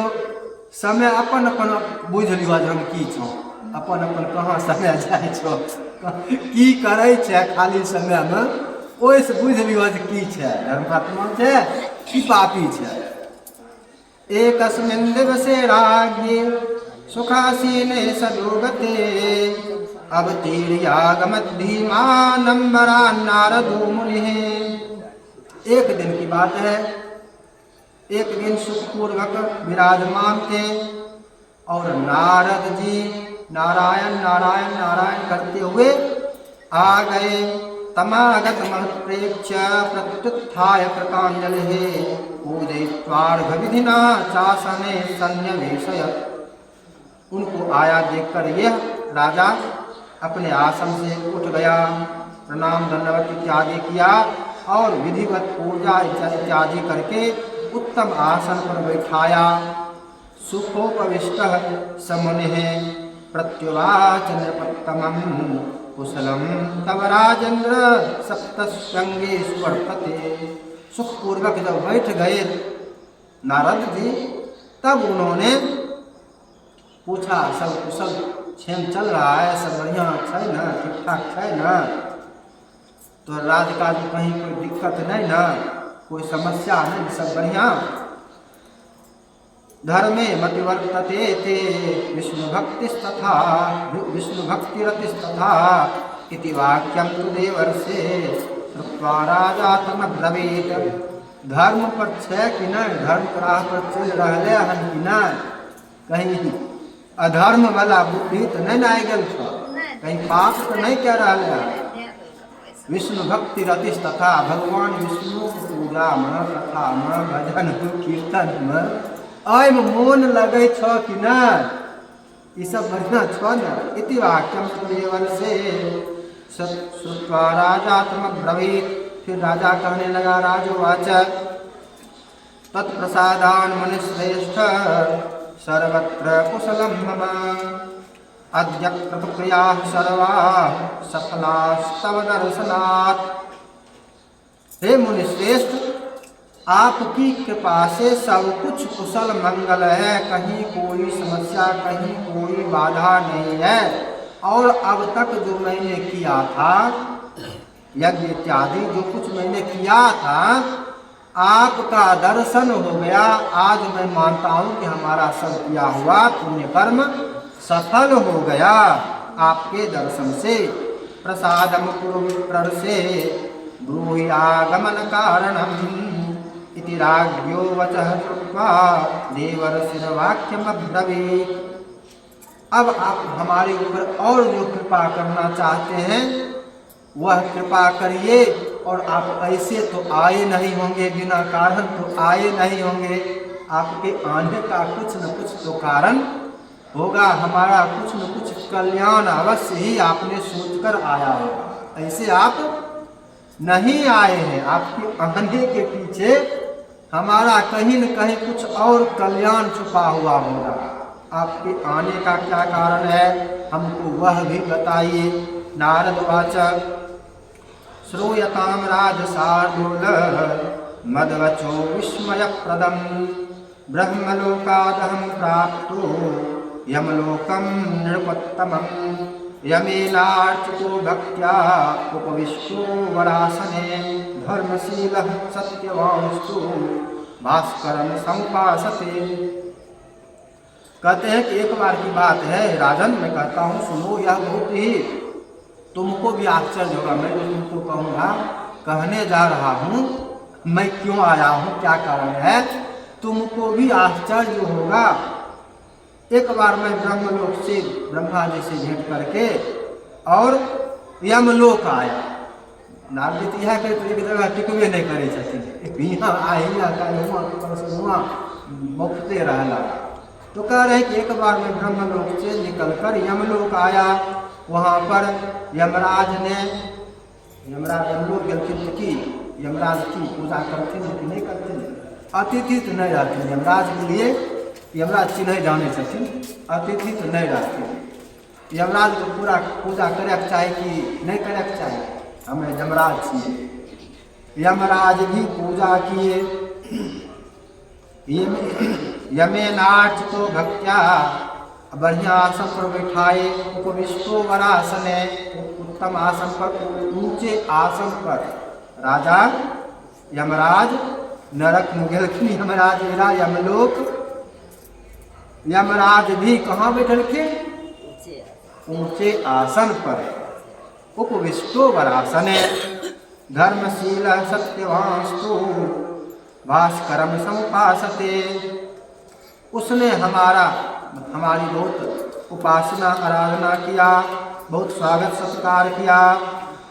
समय अपन अपन बुझ लियो जे हम की छौ, अपन अपन कहाँ समय जाइ छौ, की करै छै खाली समय में ओहि से बुझ लियो जे की छै, धर्मात्मा छै कि पापी छै। एकस्मिन् दिवसे राज्ञे सुखासीने सदोगते अवतीर्यागमद्धीमानम्बरान् नारदो मुनिः। एक दिन की बात है, एक दिन सुखपूर्वक विराजमान थे और नारद जी नारायण नारायण नारायण करते हुए आ गए। तमागत महत्प्रेक्ष्य प्रत्युत्थाय कृताञ्जलिः पूजयित्वार्घविधिना चासने सन्निवेशयत्। उनको आया देखकर यह राजा अपने आसन से उठ गया, प्रणाम दंडवत इत्यादि किया और विधिवत पूजा इत्यादि करके उत्तम आसन पर बैठाया। सुखोपविष्टः स मुनिः प्रत्युवाच नृपत्तमं कुशलं तव राजेन्द्र सप्तश्रृंगे स्वर्तते। सुखपूर्वक जब बैठ गए नारद जी, तब उन्होंने पूछा सब कुशल क्षेम चल रहा है, सब बढ़िया है ना, ठीक ठाक है ना, तो राजकाज में कहीं कोई दिक्कत नहीं ना, कोई समस्या नहीं, सब बढ़िया। धर्मे मतिवर्तते ते विष्णु भक्तिरतिस्तथा इति वाक्यं तु देवर्षे श्रुत्वा राजा तमब्रवीत्। धर्म पर छै कि नहीं, धर्म राह पर चल रहले हन कि नहीं, कहीं अधर्म वाला बुद्धि तो नहीं आइ गेल छ, कहीं पाप तो नहीं कह रहा है। विष्णु भक्ति रतिस तथा भगवान विष्णु पूजा में, कथा में, भजन कीर्तन में एम मोन लगे छ कि न, ये सब बढ़िया छ न। इति वाक्यम सुग्रीवन से श्रुत्वा राजा तमब्रवीत्, फिर राजा कहने लगा, राजोवाच तत्प्रसादान् मुनिश्रेष्ठ सर्वत्र कुशलम मम, अद्य क्रतुक्रियाः सर्वाः सफलास्तव दर्शनात्। हे मुनिश्रेष्ठ, आपकी कृपा से सब कुछ कुशल मंगल है, कहीं कोई समस्या, कहीं कोई बाधा नहीं है। और अब तक जो मैंने किया था, यज्ञ इत्यादि जो कुछ मैंने किया था, आपका दर्शन हो गया। आज मैं मानता हूँ कि हमारा सब किया हुआ पुण्य कर्म सफल हो गया आपके दर्शन से। प्रसादम कुरु विप्रर्षे ब्रूहि आगमन कारणम, इति राज्ञो वचः श्रुत्वा देवर्षिर्वाक्यम अब्रवीत्। अब आप हमारे ऊपर और जो कृपा करना चाहते हैं वह कृपा करिए। और आप ऐसे तो आए नहीं होंगे, बिना कारण तो आए नहीं होंगे। आपके आने का कुछ न कुछ तो कारण होगा, हमारा कुछ न कुछ कल्याण अवश्य ही आपने सोचकर आया होगा। ऐसे आप नहीं आए हैं, आपके आने के पीछे हमारा कहीं न कहीं कुछ और कल्याण छुपा हुआ होगा। आपके आने का क्या कारण है, हमको वह भी बताइए। नारद वाच श्रूयताम राजशार्दूल मदवचो विस्मयप्रदम, ब्रह्मलोकादहं प्राप्तो यमलोकं नृपोत्तमं, यमेनार्चितो भक्त्या उपविष्टो वरासने, धर्मशीलः सत्यवांस्तु भास्करं समुपासते। कहते हैं कि एक बार की बात है राजन, मैं कहता हूँ सुनो, यह बहुत ही तुमको भी आश्चर्य होगा। मैं जो तुमको कहूँगा, कहने जा रहा हूँ, मैं क्यों आया हूँ, क्या कारण है, तुमको भी आश्चर्य होगा। एक बार मैं ब्रह्मलोक से ब्रह्मा जी से भेंट करके और यमलोक आया। नारद जी यह करे तो एक जगह टिकबे नहीं करे छथिन, यहाँ आइया मुक्ते रहला। तो कह रहे कि एक बार मैं ब्रह्मलोक से निकलकर यमलोक आया। वहाँ पर यमराज यमलोक गलती की, यमराज की पूजा करते कि नहीं करते, अतिथि तो नहीं रहते यमराज के लिए। यमराज चिन्ह जाने छथिन, अतिथि तो नहीं रहते। यमराज को पूरा पूजा करे चाहे कि नहीं करे चाहे, हमें यमराज चाहिए। यमराज भी पूजा किए। यमेनार्च तो भक्त्या, बढ़िया आसन पर बैठाए। उपविष्टो वरासने, उत्तम आसन पर, ऊंचे आसन पर। राजा यमराज नरक में गेलखिन, यमराज मेरा यमलोक। यमराज भी कहाँ बैठल के, ऊंचे आसन पर। उपविष्टो वरासने, धर्मशील सत्यवांस्तु भास्करम समुपासते। उसने हमारी बहुत उपासना आराधना किया, बहुत स्वागत सत्कार किया।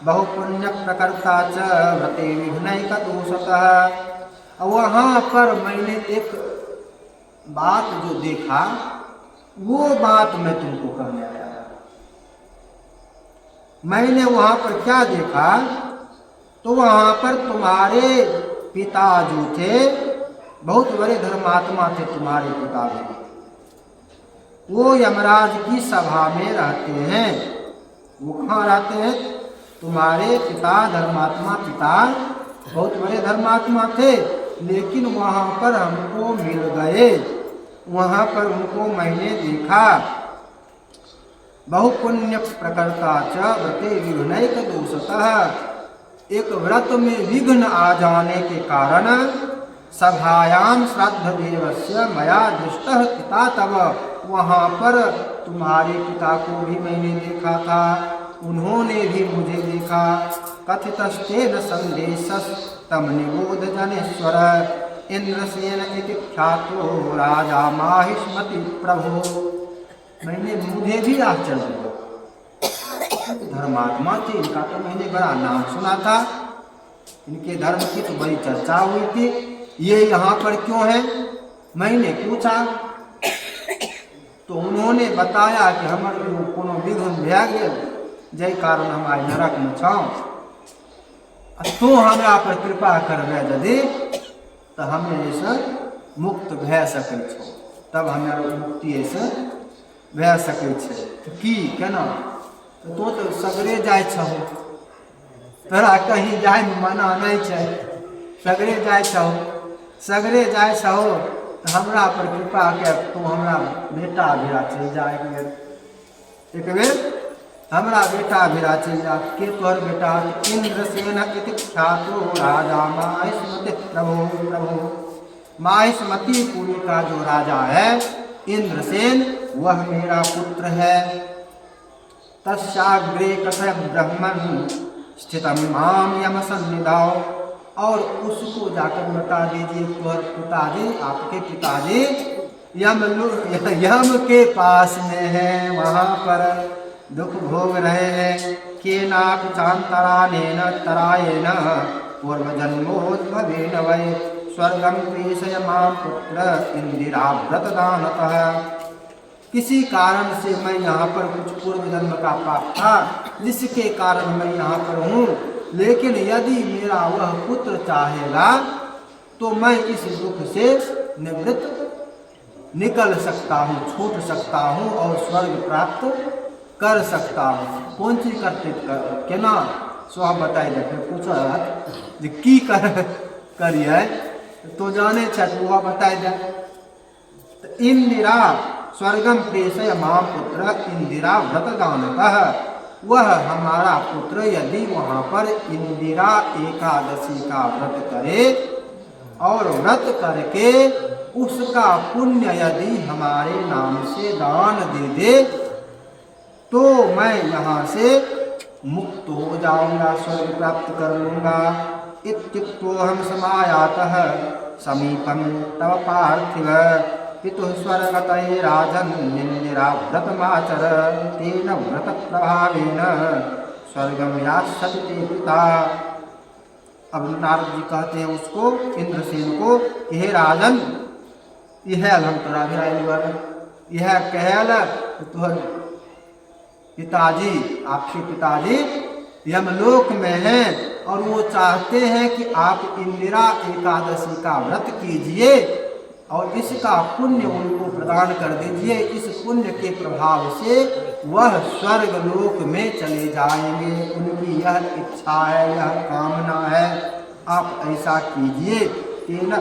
बहुपुण्य प्रकर्ता च व्रते विघ्नैक दोषतः। वहाँ पर मैंने एक बात जो देखा, वो बात मैं तुमको कहने आया। मैंने वहाँ पर क्या देखा, तो वहाँ पर तुम्हारे पिता जो थे, बहुत बड़े धर्मात्मा थे तुम्हारे पिता भी। वो यमराज की सभा में रहते हैं। वो कहाँ रहते हैं, तुम्हारे पिता धर्मात्मा पिता बहुत बड़े धर्मात्मा थे, लेकिन वहाँ पर हमको मिल गए। वहाँ पर उनको मैंने देखा। बहुपुण्य प्रकर्ता च व्रते विघ्नैक दोषतः। एक व्रत में विघ्न आ जाने के कारण सभायाम श्राद्ध देवस्य मया दृष्टः पिता तव। वहाँ पर तुम्हारे पिता को भी मैंने देखा था, उन्होंने भी मुझे देखा। कथितस्तेन संदेशस्तम निबोध जनेश्वर इंद्रसेन इति ख्यातो राजा माहिष्मति प्रभो। मुझे भी आश्चर्य हुआ, धर्मात्मा थे, इनका तो मैंने बड़ा नाम सुना था, इनके धर्म की तो बड़ी चर्चा हुई थी। ये यहाँ पर क्यों है, मैंने पूछा तो उन्होंने बताया कि हमारे कोनो विघ्न भै गेल, जय कारण हम आइ नरक में छौ। तो हमरा पर कृपा करबे यदि तो हमें ऐसे मुक्त भै सकै छौ, तब हमारा मुक्ति ऐसे भै सकै छै। तो की केना? तो सगरे जाय छहो, तोरा कहीं जाय में मना नहीं छै, सगरे जाय छहो, सगरे जाय छहो तो हमरा पर कृपा के तू हमरा बेटा भिड़ा चल जा। एक बेर हमरा बेटा भिड़ा चल जा। के तोहर बेटा? इंद्रसेन इति ख्यातो राजा माहिष्मति प्रभु। प्रभु माहिष्मतिपुरी का जो राजा है इंद्रसेन, वह मेरा पुत्र है। तस्याग्रे कथय ब्रह्मण स्थितम माम यम सन्निधाओ, और उसको जाकर बता दीजिए तोहर पिताजी, आपके पिताजी यम के पास में है, वहाँ पर दुख भोग रहे हैं। केनाक चांतरानेन तरायेन पूर्व जन्मोद्भवेन वै स्वर्गम प्रेषय मां पुत्र इंदिराव्रत दानतः। किसी कारण से मैं यहाँ पर कुछ पूर्व जन्म का पाप था, जिसके कारण मैं यहाँ पर हूँ, लेकिन यदि मेरा वह पुत्र चाहेगा तो मैं इस दुख से निवृत्त निकल सकता हूँ, छूट सकता हूँ और स्वर्ग प्राप्त कर सकता हूँ। कौन चीज करते केना सो बताई दे। फिर पूछत जे की करिए तो जाने छ, वह बताई दे। तो इंदिरा स्वर्गम प्रेषय मां पुत्र इंदिरा व्रत दानतः, वह हमारा पुत्र यदि वहाँ पर इंदिरा एकादशी का व्रत करे और व्रत करके उसका पुण्य यदि हमारे नाम से दान दे दे तो मैं यहाँ से मुक्त हो जाऊंगा, स्वर्ग प्राप्त कर लूंगा। इत्युक्तोऽहं समायातः समीपं तव पार्थिव पितुः स्वर्गतये राजन् इंदिरा व्रतमाचर तेन व्रत प्रभावेन स्वर्गम यास्यति ते पिता। अब नारद जी कहते हैं उसको, इंद्रसेन को, कि हे राजन, यह हम तोरा भिराइल, यह कहल तोहर पिताजी, आपके पिताजी यमलोक में हैं और वो चाहते हैं कि आप इंदिरा एकादशी का व्रत कीजिए और इसका पुण्य उनको प्रदान कर दीजिए। इस पुण्य के प्रभाव से वह स्वर्ग लोक में चले जाएंगे। उनकी यह इच्छा है, यह कामना है, आप ऐसा कीजिए। तेन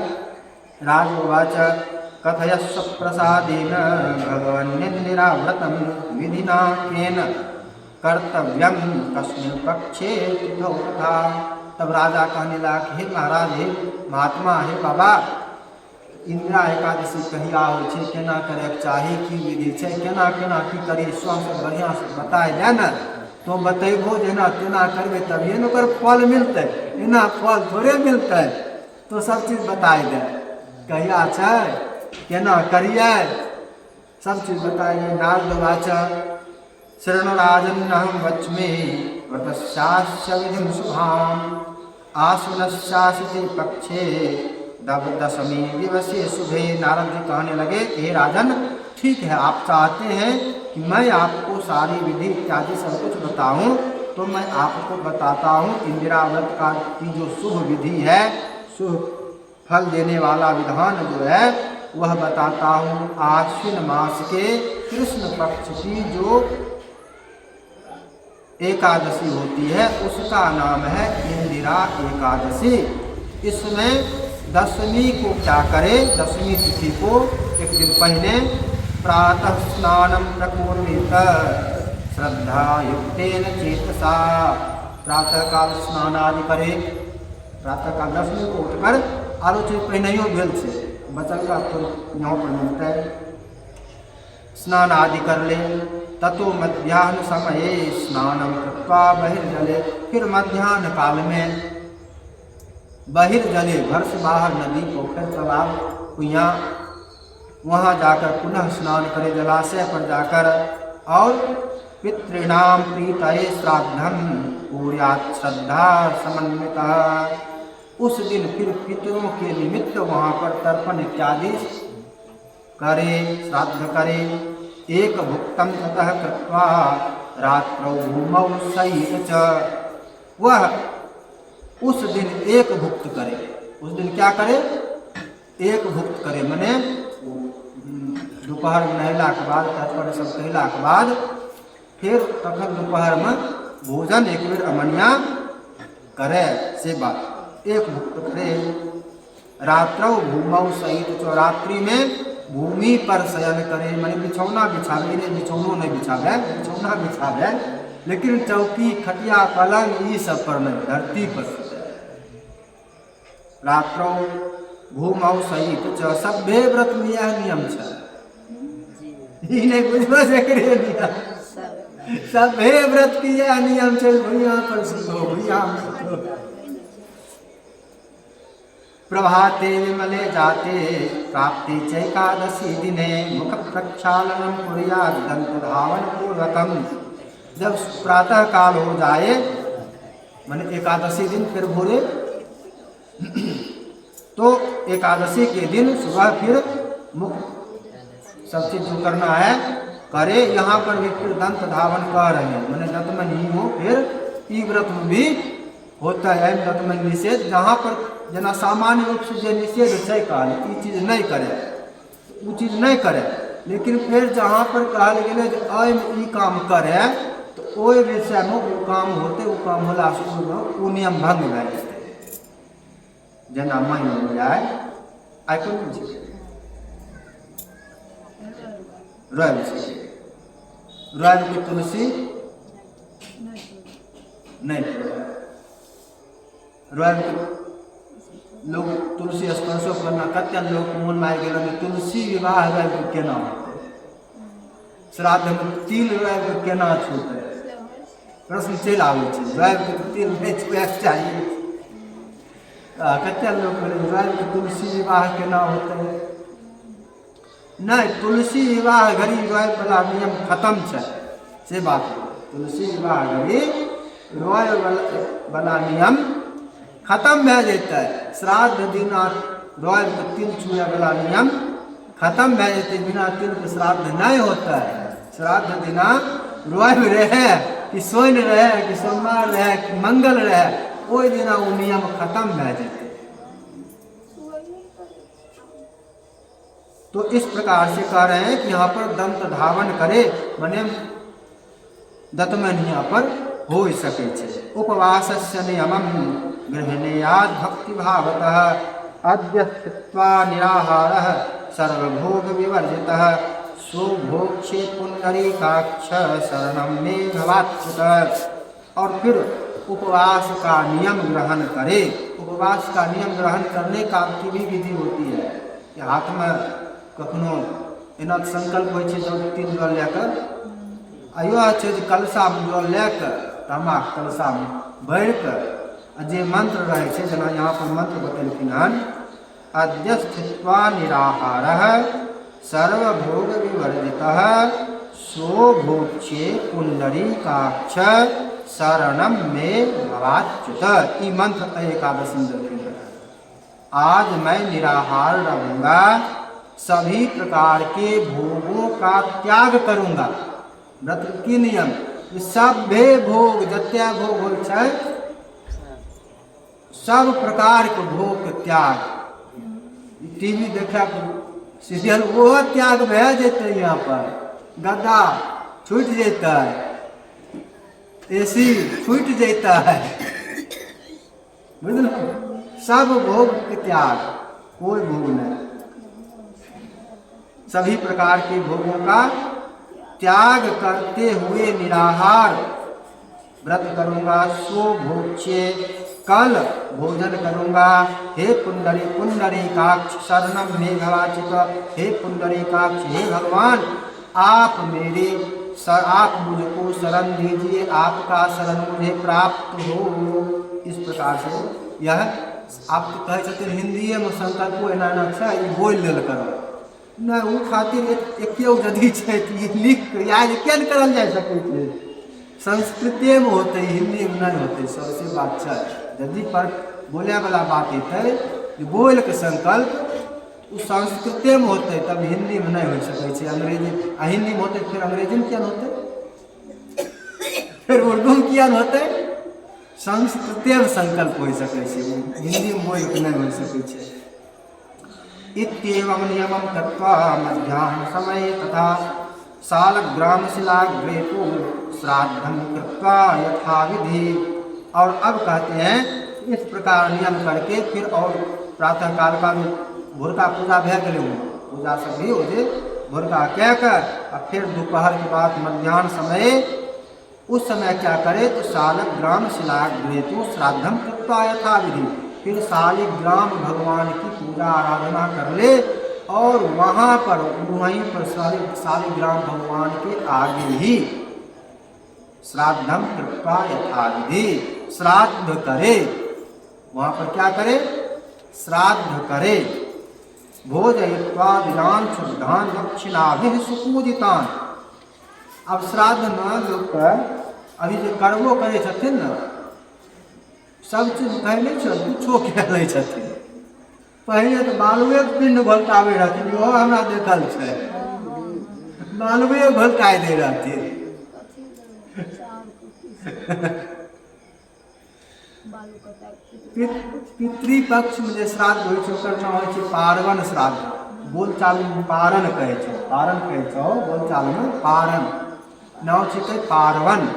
राजोवाच कथयस्व प्रसादेन भगवन्निंदिरा व्रतम विधिना केन कर्तव्यम कस्मिन् पक्षे तिथौ तथा। तब राजा कहने लगा कि हे महाराज, हे महात्मा, हे बाबा, इंदिरा एकादशी कहिया हो छै, केना करे चाही, की विधि छै, केना केना की करी, सबसे बढ़िया से बताए दे न। तो बतेबो जेना तेना करबे तभिए न ओकर फल मिलते, एना फल थोड़े मिलते। तो सब चीज बताए दे, कहिया छै, केना करिए, सब चीज बताइए। नारद वाच शरणराजन्नहं वच्मि व्रतस्यास्य विधिं शुभाम् आश्विनस्यासिते पक्षे दशमी दिवसे शुभे। नारद जी कहने लगे, हे राजन, ठीक है, आप चाहते हैं कि मैं आपको सारी विधि इत्यादि सब कुछ बताऊं, तो मैं आपको बताता हूँ। इंदिरा व्रत का की जो शुभ विधि है, शुभ फल देने वाला विधान जो है वह बताता हूँ। आश्विन मास के कृष्ण पक्ष की जो एकादशी होती है उसका नाम है इंदिरा एकादशी। इसमें दशमी को क्या करे, दशमी तिथि को एक दिन पहले प्रातः स्नानम प्रकुर्वीत श्रद्धा युक्तेन चेतसा, प्रातः काल स्नान आदि करे। प्रातः काल दशमी को उठकर आलोचित पहनियो भेल से बचल का तो यहाँ पर मिलता है, स्नान आदि कर ले। ततो मध्याह्न समये स्नानम कृत्वा बहिर्जले, फिर मध्याह्न काल में बहिर्जले, घर से बाहर नदी, पोखर, तालाब, कुइयाँ, वहाँ जाकर पुनः स्नान करे, जलाशय पर जाकर। और पितॄणाम प्रीतये श्राद्धम कुर्यात् श्रद्धा समन्वितः, उस दिन फिर पितरों के निमित्त वहाँ पर तर्पण इत्यादि करे, श्राद्ध करे, एक भुक्तम ततः कृत्वा रात्रौ भूमौ शयित च। वह उस दिन एक भुक्त करे। उस दिन क्या करे? एक भुक्त करे, मने दोपहर में नहला के बाद, तत्पर सब कहला के बाद, फिर तखन दोपहर में भोजन एक बेर अमनिया करे से बात। एक भुक्त करे। रात्रौ भूमौ शयित च, रात्रि में भूमि पर शयन करे, माने बिछौना बिछावे। नहीं बिछौनो नहीं बिछावे, बिछौना बिछावे, लेकिन चौकी खटिया पलंग ई सब पर नहीं, धरती पर। रात्रौ भूमौ शयित च, सभ्य व्रत में यह नियम है। ई नहीं बुझबो से करे नियम, सभ्य व्रत की यह नियम है। भैया पर सुनो, भैया सुनो। प्रभाते विमले जाते प्राप्ति चैकादशी दिने मुख प्रक्षालनम कुर्यात् दंत धावन पूर्वकम। जब प्रातः काल हो जाए, माने एकादशी दिन, फिर भोरे तो एकादशी के दिन सुबह फिर मुख सब चीज जो करना है करे। यहाँ पर भी फिर दंत धावन कर रहे हैं, मैंने दंत में नहीं हो, फिर ई व्रत में भी होता है दंत में निषेध। जहाँ पर जना सामान्य रूप से जो निषेध है काल ई चीज नहीं करे, वो चीज नहीं करे, लेकिन फिर जहाँ पर कहल गए जे अय में ई काम करे, तो ओहि विषय में वो काम होते, वो काम होला से वो नियम भंग भए जेतै। जना मान हो जाए आई को रवि की तुलसी नहीं, रवि लोग तुलसी स्पर्शो करना कत्या लोग मन में गेल तुलसी विवाह रवि केना होते, श्राद्ध में तिल रवि केना छूटे, प्रश्न चलि आबै छै। रवि के तिल नहीं छुएके चाहिए। कत्या लोग रवि के तुलसी विवाह केना होते? नहीं, तुलसी विवाह घड़ी रवि वाला नियम खत्म है से बात। तुलसी विवाह घड़ी रवि वाला नियम खत्म भए जेतै। श्राद्ध दिना रवि के तिल छुए वाला नियम खत्म भए जेतै। बिना तिल के श्राद्ध नहीं होता है। श्राद्ध दिना रवि रहे कि शनि रहे कि सोमवार रहे कि मंगल रहे, ओहि दिना वो नियम खत्म भए जेतै। तो इस प्रकार से कह रहे हैं कि यहाँ पर दंत धावन करे, माने दंतमन यहाँ पर हो सके छे। उपवासस्य नियमम गृहणीयाद भक्ति भावतः अद्य स्थित्वा निराहारः सर्वभोग विवर्जितः स्वभोक्षे पुंडरीकाक्ष शरणम मे भवाच्युत। और फिर उपवास का नियम ग्रहण करे। उपवास का नियम ग्रहण करने का की भी विधि होती है कि हाथ में कखनो एना संकल्प हो जब 3 जल लेकर आयो छै जे कलशा में जल लेकर तामा कलशा में भर कर जे मंत्र रहे छै, जना यहाँ पर मंत्र बतेलखिन हन, अद्य स्थित्वा निराहारः सर्वभोग विवर्जितः स्वभोक्षे पुंडरीकाक्ष शरणम मे भवाच्युत। ई मंत्र एकादशी में देलखिन हन। आज मैं निराहार रहूंगा, सभी प्रकार के भोगों का त्याग करूंगा। व्रत की नियम सभ्य भोग जत्या भोग हो छै, सब प्रकार के भोग के त्याग। टीवी देखा सीरियल वो त्याग भए जेतै, यहाँ पर गद्दा छूट जेता है, एसी छूट जेता है, बुझल। सब भोग के त्याग, कोई भोग नहीं। सभी प्रकार के भोगों का त्याग करते हुए निराहार व्रत करूंगा। सो भोक्षे कल भोजन करूंगा। हे पुंडरीकाक्ष शरणम मे भवाच्युत। हे पुंडरीकाक्ष, हे भगवान आप आप मुझको शरण दीजिए, आपका शरण मुझे प्राप्त हो। इस प्रकार से यह आप तो कहे छथिन हिंदी में संकल्पो एना छै, बोल लेल करो नहीं, वो खातिर एक जदि छै कि लिख याद क्या करल जा सकै छै। संस्कृते में होते, हिंदी में नहीं होते। सबसे बात है यदि पर बोले वाला बात हेतै बोल के संकल्प उ संस्कृते में होते तब हिंदी में नहीं हो सके छै, अंग्रेजी आ हिंदी में होते फिर अंग्रेजी में क्या होते, फिर उर्दू में क्या होते, संस्कृते में संकल्प हो सके छै, हिंदी में हो नहीं हो सके छै। इत्येवं नियमं कृत्वा मध्याह्न समय तथा सालग्राम शिलाग्रे को श्राद्धं कृत्वा यथाविधि। और अब कहते हैं इस प्रकार नियम करके फिर और प्रातः काल का भोरका पूजा भे गए, पूजा सब भी हो जाए भोरका कह कर और फिर दोपहर के बाद मध्याह्न समय उस समय क्या करे तो सालग्राम शिलाग्रे तो श्राद्धम कृत्वा यथाविधि, फिर शालिग्राम भगवान की पूजा आराधना कर ले और वहाँ पर वहीं पर शालिग्राम भगवान के आगे ही श्राद्धम कृत्वा यथाविधि श्राद्ध करे, वहाँ पर क्या करे श्राद्ध करे। भोजयित्वा विरान शुद्धान दक्षिणाभिः सुपूजितान। अब श्राद्ध में लोग अभी जो करबो करे छथिन न सब चीज कह नहीं छ कुछो कह लै छथिन, पहले तो बालुए के पिंड घोलटाबे रहथिन, इहो हमरा देखल छै, बालुए घोलटाई दे रहथिन। पितृपक्ष में जे श्राद्ध होइ छै ओकर नाम होइ छै पार्वन श्राद्ध, बोलचाल में पारण कहै छै, पारण कहै छौ बोलचाल में पारण, नाम छै पार्वन।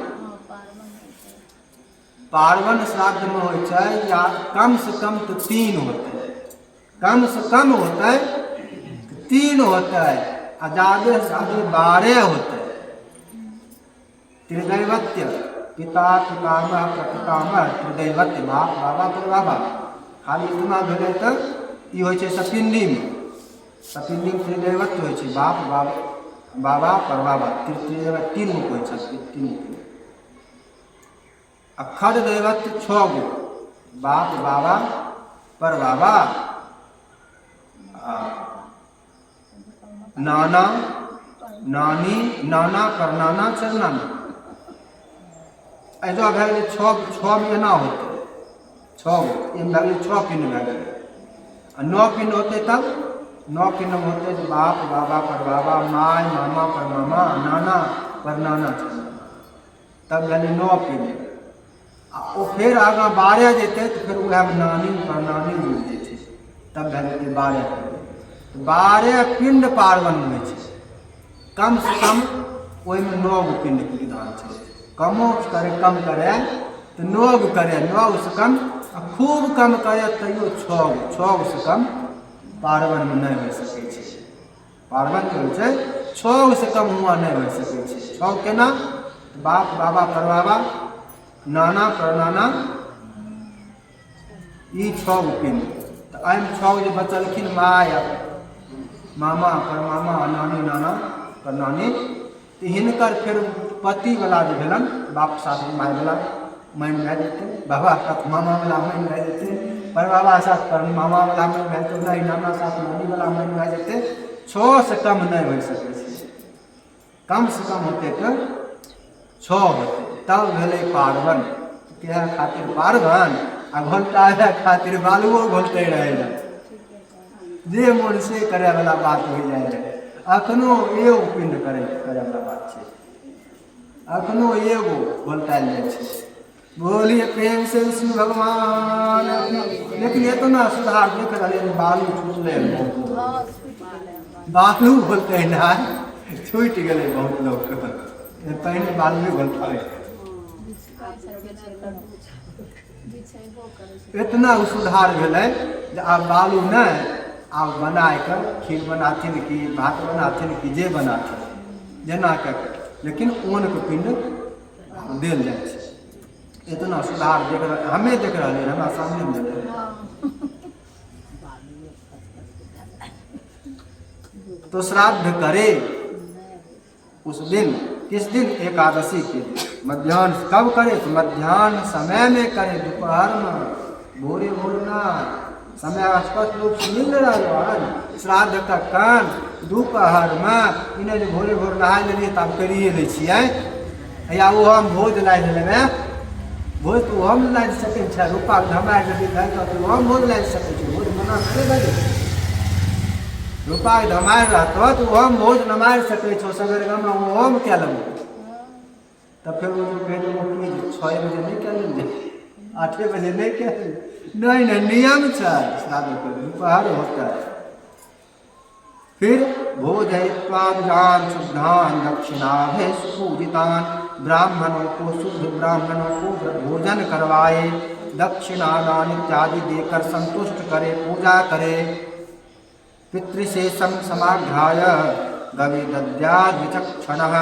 पार्वन श्राद्ध में होइ छै या कम से कम तो 3 होते, कम से कम होते 3 होते आ ज्यादा से ज्यादा 12 होते। त्रिदैवत्य पिता पितामह प्रपितामह त्रिदैवत्य बाप बाबा परबाबा, खाली इतना भेलै तऽ ई होइ छै सपिंडी में, सपिंडी में त्रिदैवत्य होइ छै बाप बाबा परबाबा, त्रिदैवत्य 3 गो होइ छै, 3 गो। अखंड दैवत्य 6 गो, बाप बाबा परबाबा नाना नानी नाना परनाना चरनाना, ऐसा भए गेलै 6 में एना होते 6 गो, एम भए गेलै 6 पिंड भए गेलै आ 9 पिंड होते तब 9 पिंड में होते बाप बाबा परबाबा माय मामा परमामा नाना परनाना चरनाना, तब भेलै 9 पिंड। आ फिर आगा 12 जेते तो फिर वह नानी परनानी जुड़ जेते, तब भेलै 12 पिंड। 12 पिंड पार्वन में छै, कम से कम ओहि में 9 गो पिंड के विधान छै, कमो करे कम करे तो 9 गो करे, 9 से कम खूब कम करे तैयो 6 गो से कम पार्वन में नहीं हो सके छै। पार्वन जो छै 6 से कम हुआ नहीं हो सके छै। 6 केना बाप बाबा परबाबा नाना परनाना ई 6 गो पिंड, तो एम 6 गो जे बचलखिन माय मामा परमामा नानी नाना परनानी, तो हिनकर फिर पति वाला जो भेलन बाप साथ माय वाला माइन भए जेतै, बाबा साथ मामा वाला माइन भए जेतै, परबाबा साथ परमामा वाला माइन भए जेतै, नहीं नाना साथ नानी वाला माइन भए जेतै। 6 से कम नहीं हो सकै छै, कम से कम होते तो 6 होते तब भेलै पार्वन। क्या खातिर पार्वन आ घोलटाबे खातिर बालुओ घोलते रहे, जे मोन से करे वाला बात हो जाए रहे। अखनो एगो पिंड करे वाला बात छै, अखनो एगो घोलटाइल जाइ छै। बोलिए प्रेम से विष्णु भगवान। लेकिन इतना सुधार देख रहे बालू छूटले, बालू घोलते ना छूट गए बहुत लोग, पहले बालू घोलता इतना सुधार भेलै जे आब बालू नहीं, आब बनाए कर खीर बनाथिन कि भात बनाथिन कि जे बनाथिन जेना के, लेकिन ओन के पिंड देल जाइ छै। इतना सुधार देख रहे हमें देख रहे हैं, हमारा सामने में देख रहे। तो श्राद्ध करे उस दिन, किस दिन एकादशी के दिन मध्याह्न। कब करे तो मध्याह्न समय में करे, दोपहर में भोरे भोर ना, समय स्पष्ट रूप से मिल रहा है। श्राद्ध का कान दोपहर में इन्हें जो भोरे भोर नहा लेलिए तब करिए लै छियै, या वो हम भोज ला देबै, भोज तो हम ला सकै छै, रुपा धमा यदि भेल तो हम भोज ला सकै छी, भोज मना करे। रूपा धमार रहतो तो ओम भोज न मार सकै छो सवेरे गाममे ओम क्या लेबो तब फिर वो जो कह देबो कि 6 बजे नहीं क्या ले 8 बजे नहीं क्या नहीं नहीं नियम छै श्राद्ध के दोपहर होता है। फिर भोजयित्वाजान शुद्धान दक्षिणाभि सुपूजितान ब्राह्मणों को शुद्ध ब्राह्मणों को भोजन करवाए दक्षिणा दान इत्यादि देकर संतुष्ट करे पूजा करे। पितृशेषम समाघ्राय गवि दद्याद विचक्षणः।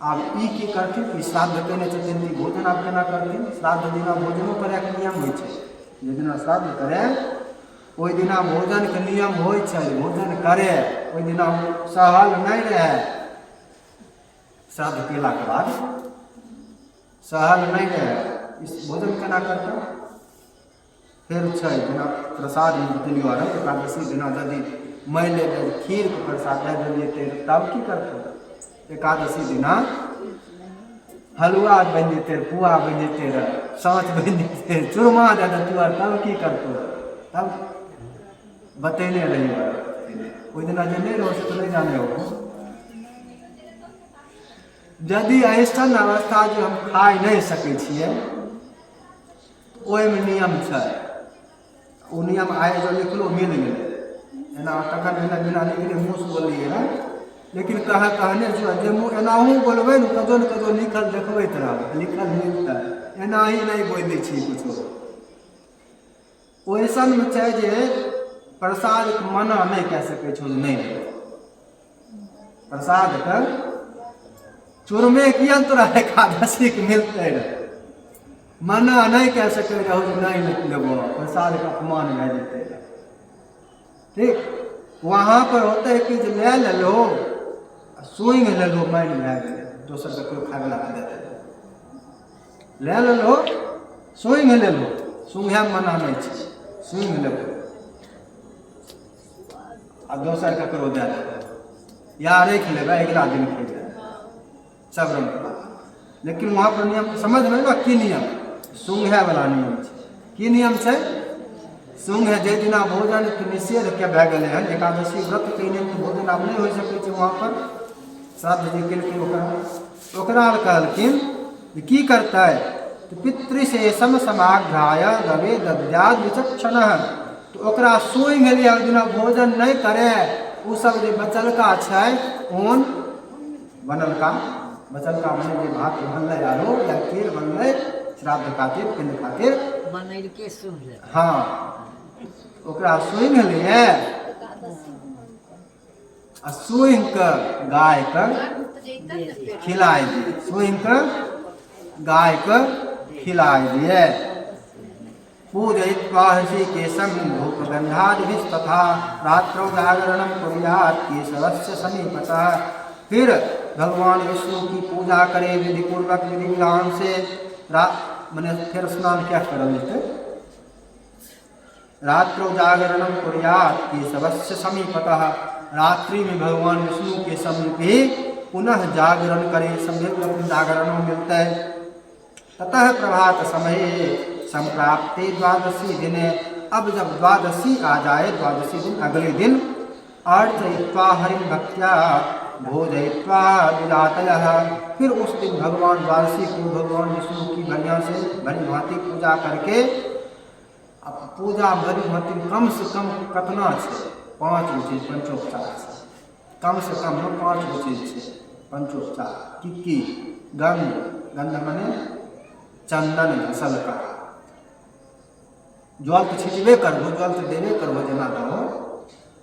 आब ई की करथिन कि श्राद्ध केने छथिन कि भोजन आब केना करथिन श्राद्ध दिना भोजनो करैक नियम होइ छै जे दिना श्राद्ध करे ओहि दिना भोजन के नियम होइ छै भोजन करे ओहि दिना सहल नहीं रहे श्राद्ध केला के बाद सहल नहीं रहे इस भोजन केना करता फिर छै जेना प्रसाद में बतेलियो आर एकादशी दिना यदि मानि ले खीर के प्रसाद दे देलिए तब की करतो एकादशी दिना हलवा बन जेते पुआ बन जेते साँच बन जेते चूरमा दे देतु आर तब की करतो तब बतेने रही ओहि दिना जे नहीं रहो से तो नहीं जाने हो। यदि ऐसन अवस्था जो हम खाई नहीं सकै छियै ओहिमे नियम छै ओ नियम आइ जो लिखलो मिल गेलै एना तखन एना बिना लिखले मुँह बोलिए ना लेकिन कहने जे मुँह एनाहू बोलबै ने कजो लिखल देखबैत रहब लिखल मिलतै एना ही नहीं बोल दै छी कुछो। ओइसनमे छै जे प्रसाद मना नहीं कह सकै छो नहीं प्रसाद के चूरमे किया तोरा एकादशी के मिलते रहे मना नहीं कह सके रहो नहीं लेबो प्रसाद का अपमान भए जेते ठीक वहाँ पर होते है कि ले लो सूंघ ले लो माइन भए गेलै दोसर के कोई खाय वाला दे ले लो सूंघ ले लो सूंघे मना नहीं छै सूंघ लेबो आ दोसर ककरो दे देबै या राख लेबै अगला दिन खेबै सब रंग लेकिन वहाँ पर नियम समझ में ना की नियम सूंघे वाला नियम छै की नियम छै सूंघे जे दिना भोजन के निषेध के भए गेलै हन एकादशी व्रत के नियम के भोजन आब नहीं हो सकै छै वहाँ पर श्राद्ध जे केलखिन ओकरा कहलखिन की करतै पितृशेषम समाघ्राय गवे दद्याद विचक्षणः तो ओकरा सूंघ लिया दिना भोजन नहीं करे उ सब जे बचलका छै ओन बनलका बचलका बने जे भात बनलै आरो या खीर बनलै श्राद्ध खातिर पिंड खातिर बनैल के सूंघ ले हाँ ओकरा सूंघ लिए आ सूंघ के गाय के खिलाय दिए सूंघ के गाय के खिलाय दिए। पूजयित्वा हृषिकेशं धूपगन्धादिभिस्तथा रात्रौ जागरणं कुर्यात् केशवस्य समीपतः। फिर भगवान विष्णु की पूजा करे विधि पूर्वक विधि विधान से मैंने फिर स्नान क्या कर लेते रात्रौ जागरणं कुर्यात् केशवस्य समीपतः रात्रि में भगवान विष्णु के समीप ही पुनः जागरण करे समझे जागरण मिलता है। ततः प्रभात समय संप्राप्ते द्वादशी दिने अब जब द्वादशी आ जाए द्वादशी दिन अगले दिन अर्चयित्वा हरिं भक्त्या भोजयित्वा विरातयः। फिर उस दिन भगवान द्वादशी को भगवान विष्णु की बढ़िया से भली भांति पूजा करके अब पूजा भली भांति कम से कम कतना है 5 चीज पंचोपचार कम से कम 5 चीज है पंचोपचार की गंध गंध मने चंदन घसल का जल तो छिटबे करबो जल तो देबे करबो जना दहो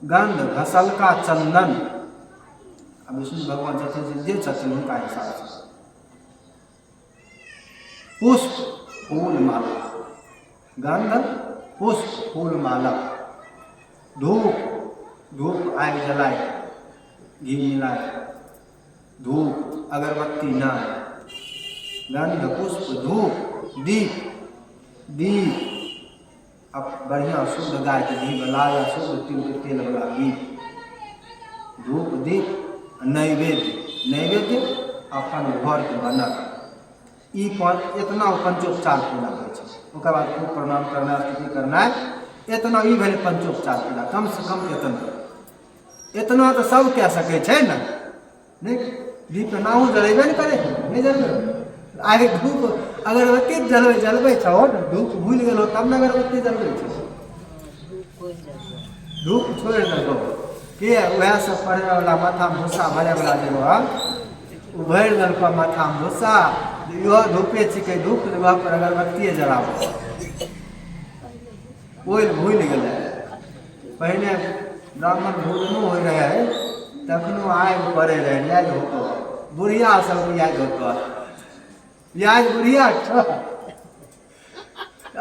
गंध घसल का चंदन अब विष्णु भगवान जते जे छथिन उनका हिसाब से पुष्प फूल माला गंध पुष्प फूल माला धूप धूप आग जलाए घी मिलाए धूप अगरबत्ती ना गंध पुष्प धूप दीप दीप अब बढ़िया शुद्ध गाय के घी वाला या शुद्ध तिल के तेल वाला दीप धूप दीप नैवेद्य नैवेद्य अपन घर के बनल इतना पंचोपचार पूजा होइ छै ओकर बाद खूब प्रणाम करना स्तुति करना इतना ई भेलै पंचोपचार पूजा कम से कम इतना इतना तो सब कह सके छे ना, नहीं दीप नाहू जलेबे न करे, नहीं जलबे आगे धूप अगरबत्ती जलबे छो न, धूप भूल गेलो तब न अगरबत्ती जलबे छो, धूप छोड़ दो के वह सब पढ़े वाला माथा में भूसा भरे वाला जो भर दल पर माथा में भूसा यो धूपे छिके, धूप जगह पर अगरबत्ती जलाबो कोई भूल गेले। पहले ब्राह्मण भोजनो हो रहे तखनो आग पड़े रहे, याद होतो बुढ़िया सब याद होतो, याद बुढ़िया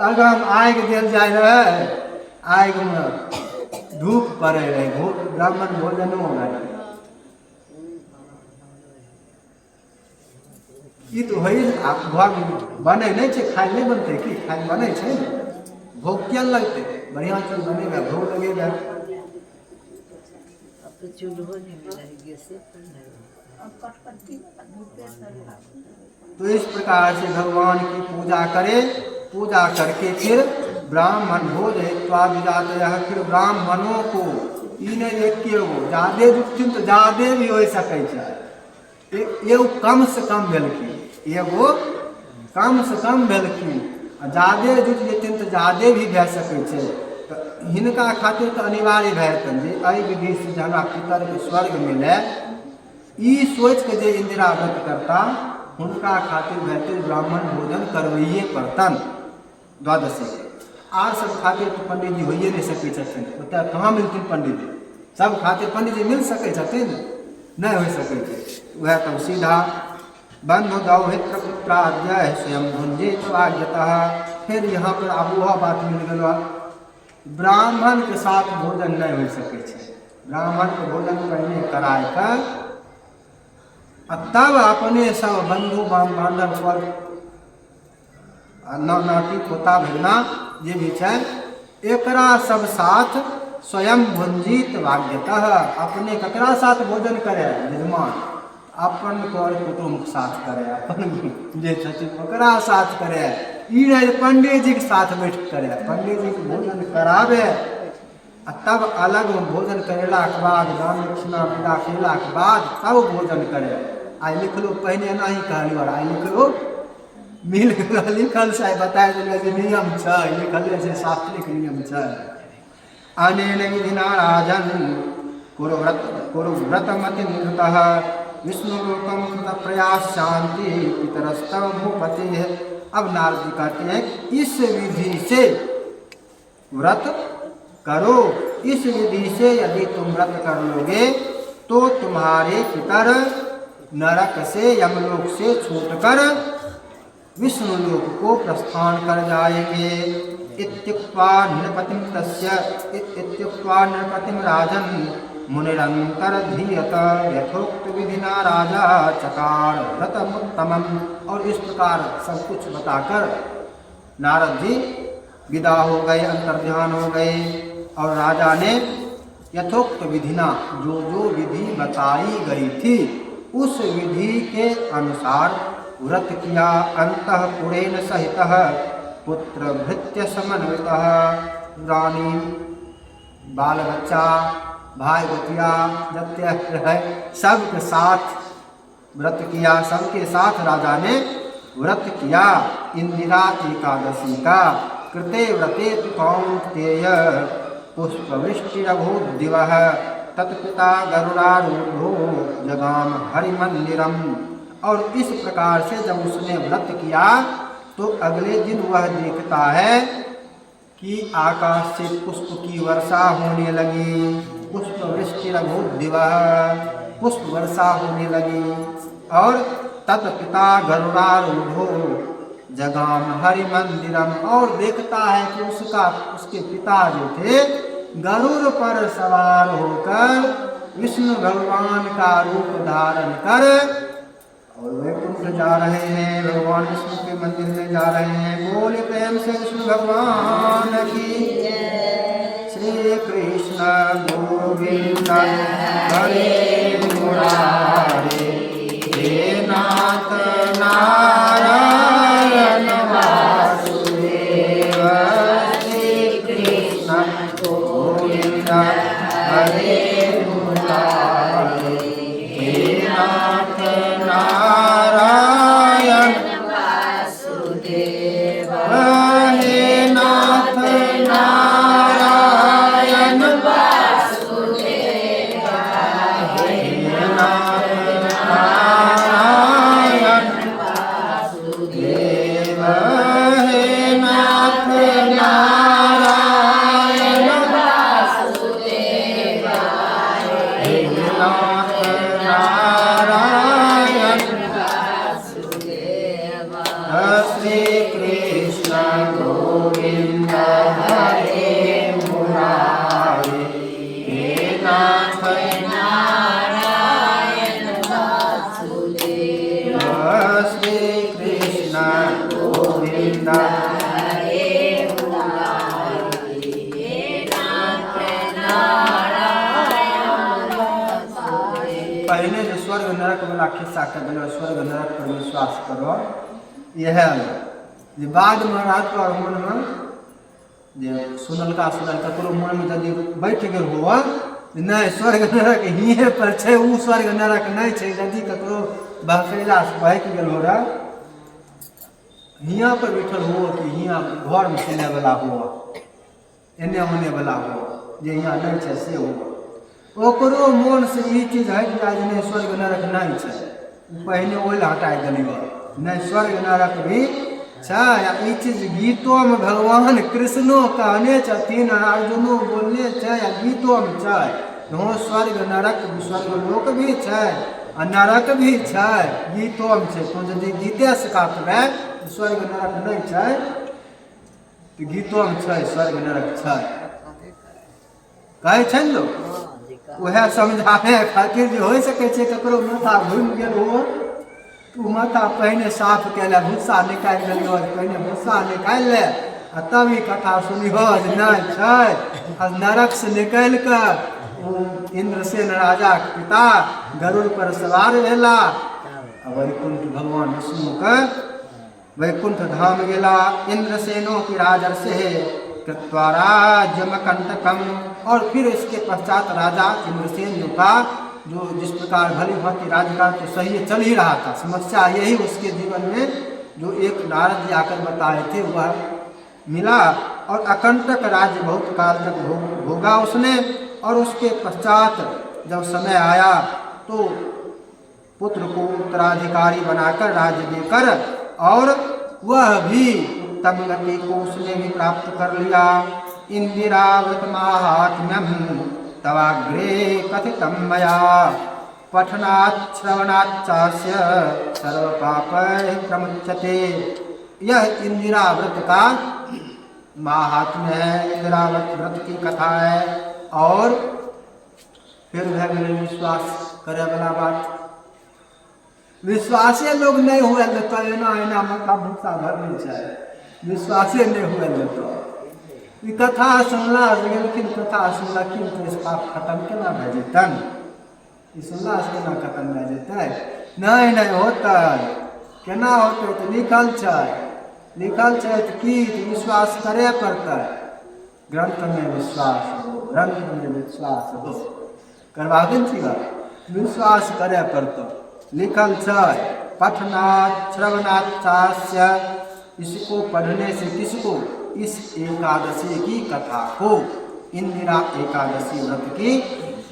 अगर हम आग देल जाए रहे, आग में धूप पड़े रहे, ब्राह्मण भोजनो हो रहे। ई तो है भोग बने नहीं छे, खाए नहीं बनते कि खाए बने छे, भोग क्या लगते बढ़िया चीज बनेगा, भोग लगेगा। तो इस प्रकार से भगवान की पूजा करे, पूजा करके फिर ब्राह्मण भोज जाते हैं, फिर ब्राह्मणों को इन्हें एक के वो ज्यादा जुटिन तो ज्यादा भी हो सके, ये कम से कम भेलखिन, एगो कम से कम भेलखिन, ज्यादा जुट जेथिन तो ज्यादा भी भे सके छे। तो हिनका खातिर तो अनिवार्य भेतन जे एहि विधि से जना पितर के स्वर्ग मिले, ई सोच के जे इंदिरा व्रत करता हुनका खातिर भेतन ब्राह्मण भोजन करवैये पड़तन द्वादशी। आर सब खातिर तो पंडित जी होइए नहीं सके छथिन, ओतऽ कहाँ मिलथिन पंडित जी, सब खातिर पंडित जी मिल सके छथिन, नहीं हो सके। वह तब सीधा बंधु दौहित्र पुत्राद्य स्वयं भुंजित वाग्यतः। फिर यहाँ पर अब वह बात मिल गया, ब्राह्मण के साथ भोजन नहीं हो सके छे, ब्राह्मण को भोजन पहले कराए कर तब अपने सब बंधु बांधव पर नाती पोता भगना जे भी छे एकरा सब साथ स्वयं भुंजित वाग्यतः। अपने ककरा साथ भोजन करे यजमान, अपन कर कुटुम्ब के साथ करे, अपन जे छथिन ओकरा साथ करे, ई नहीं पंडित जी के साथ बैठ करे, पंडित जी के भोजन करावे तब अलग भोजन करेला के बाद दान दक्षिणा विदा केला के बाद तब भोजन करे। आई लिख लो, पहले नहीं कहली और आई लिख लो, मिल लिखल से बताए दिले नियम छै, लिखल से शास्त्रिक नियम छै। अनेन विधिना राजन कुरुव्रतमति निरतः विष्णुलोकम कृत प्रयास शांति पितरस्तव भूपति है। अब नारद जी कहते हैं इस विधि से व्रत करो, इस विधि से यदि तुम व्रत कर लोगे तो तुम्हारे पितर नरक से यमलोक से छूटकर विष्णुलोक को प्रस्थान कर जाएंगे। इत्युक्त्वा नृपतिम तस्य इत्युक्त्वा नृपतिम राजन मुनिरंतर धीयत यथोक्त विधिना राजा चकार व्रतमुत्तमम्। और इस प्रकार सब कुछ बताकर नारद जी विदा हो गए, अंतर्ध्यान हो गए, और राजा ने यथोक्त विधिना जो जो विधि बताई गई थी उस विधि के अनुसार व्रत किया। अंतःपुरेण सहितः पुत्र भृत्य समन्वितः, रानी बाल बच्चा भाई बतिया जत्य है सबके साथ व्रत किया, सबके साथ राजा ने व्रत किया। इंदिरा एकादशी का कृते व्रते कौन्तेय पुष्पवृष्टिरभूद्दिवः तत्पिता गरुडारूढ़ो जगाम हरिमंदिरम। और इस प्रकार से जब उसने व्रत किया तो अगले दिन वह देखता है कि आकाश से पुष्प की वर्षा होने लगी, पुष्पवृष्टिरभूद्दिवः, पुष्प वर्षा होने लगी। और तत्पिता गरुडारूढ़ो जगाम हरिमंदिरम, और देखता है कि उसके पिता जो थे गरुड़ पर सवार होकर विष्णु भगवान का रूप धारण कर और वैकुंठ जा रहे हैं, भगवान विष्णु के मंदिर में जा रहे हैं। बोले प्रेम से विष्णु भगवान की श्री कृष्ण गोविंद हरे मुरारे, हे नाथ नारायण वासुदेव, श्री कृष्ण गोविंद हरे मुरारे। नारायण वासुदेव श्री कृष्ण गोविंद हरे मुरारी हे नाथ नारायण वासुदेव। पहले जो स्वर्ग नरक वाला खिस्सा कर दिलो, स्वर्ग नरक पर विश्वास करो, यह जे बाद में रात और मन में जे सुनलका ककरो मन में यदि बैठ गेल हुआ नहीं स्वर्ग नरक हिये पर छै, उ स्वर्ग नरक नहीं छै, यदि ककरो बहकैला से बहक गेल हो रहा हियाँ पर बैठल हो कि हियाँ घर में सुने वाला हो, एने होने वाला हो, जे यहाँ नहीं छै से हो, ओकरो मन से ई चीज हट जाए नहीं स्वर्ग नरक नहीं छै, पहले ओहि हटाई दिलिए नहीं स्वर्ग नरक भी छै। ई चीज गीतों में भगवान कृष्णो कहने छथिन, अर्जुनो बोलने छै, गीतों में छै, यहाँ स्वर्ग नरक स्वर्ग लोक भी छै आ नरक भी छै, गीतों में छै। तो यदि गीते से कहबै स्वर्ग नरक नहीं छै तो गीतों में छै स्वर्ग नरक छै, कहै छै ने लोग, वह समझावे खातिर जो हो सके छै ककरो माथा घूम गेल हो तू माथा पहले साफ कैले भूसा निकाल लियो, पहले भूसा निकाल ले आ तब ई कथा सुनिहो जे नहीं छै। आ नरक से निकल कर इंद्रसेन राजा के पिता गरुड़ पर सवार भेला आ वैकुंठ भगवान विष्णु के वैकुंठ धाम गेला। इंद्रसेनो की राजर्षे कृत्वा राज्यमकंटकम, और फिर इसके पश्चात राजा इंद्रसेन जो था जो जिस प्रकार भली भांति राज्यकाल तो सही चल ही रहा था, समस्या यही उसके जीवन में जो एक नारद जी आकर बताए थे वह मिला और अकंटक राज्य बहुत काल तक भोगा उसने। और उसके पश्चात जब समय आया तो पुत्र को उत्तराधिकारी बनाकर राज्य देकर और वह भी उत्तम गति को उसने भी प्राप्त कर लिया। इंदिरावृत माहात्म्यम तवाग्रे कथितम मया पठनात् श्रवणात् चास्य सर्व पापैः प्रमुच्यते। यह इंदिराव्रत का महात्म्य है, इंदिराव्रत व्रत की कथा है। और फिर भे गेलै विश्वास करे वाला बात, विश्वासे लोग नहीं हुए तो एना एना माथा भूसा भरने चाहिए, विश्वासे नहीं हुए तो ई कथा सुनला लेकिन कथा सुनलखिन तो इस पाप खत्म केना भए जेतन, ई सुनला से केना खत्म भए जेतै, नहीं नहीं होतै, केना होतै तो लिखल छै तो की विश्वास करे पड़तै, ग्रंथ में विश्वास हो, ग्रंथ में विश्वास हो करवाके छियै, विश्वास करे पड़तै, लिखल छै पठनात् श्रवणात् चास्य, इसको पढ़ने से किसको, इस एकादशी की कथा को, इंदिरा एकादशी व्रत की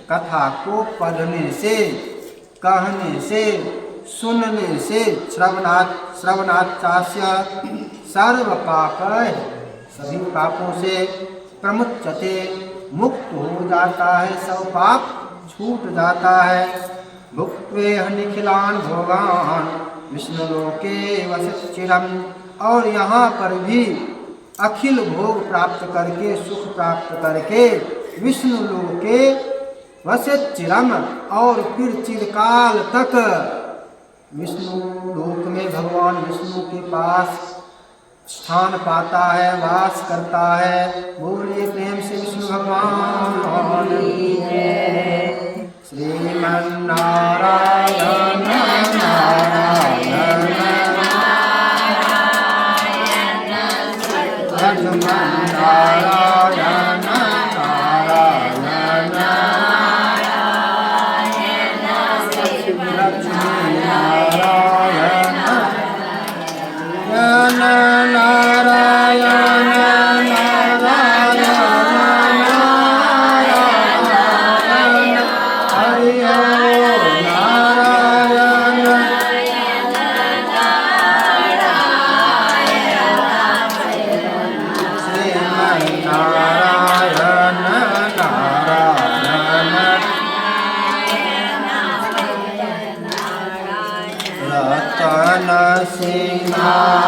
कथा को पढ़ने से, कहने से, सुनने से, श्रवणात् चास्य सर्व पाप, सभी पापों से प्रमुच्यते, मुक्त हो जाता है, सब पाप छूट जाता है। भुक्त्वेह निखिलान भोगान विष्णुलोके वसच्चिरम, और यहाँ पर भी अखिल भोग प्राप्त करके सुख प्राप्त करके विष्णु लोके वसच्चिरम, और फिर चिरकाल तक विष्णु लोक में भगवान विष्णु के पास स्थान पाता है, वास करता है। बोलिए प्रेम से विष्णु भगवान की जय। श्रीमन्नारायण नारायण नारायण सिंहासन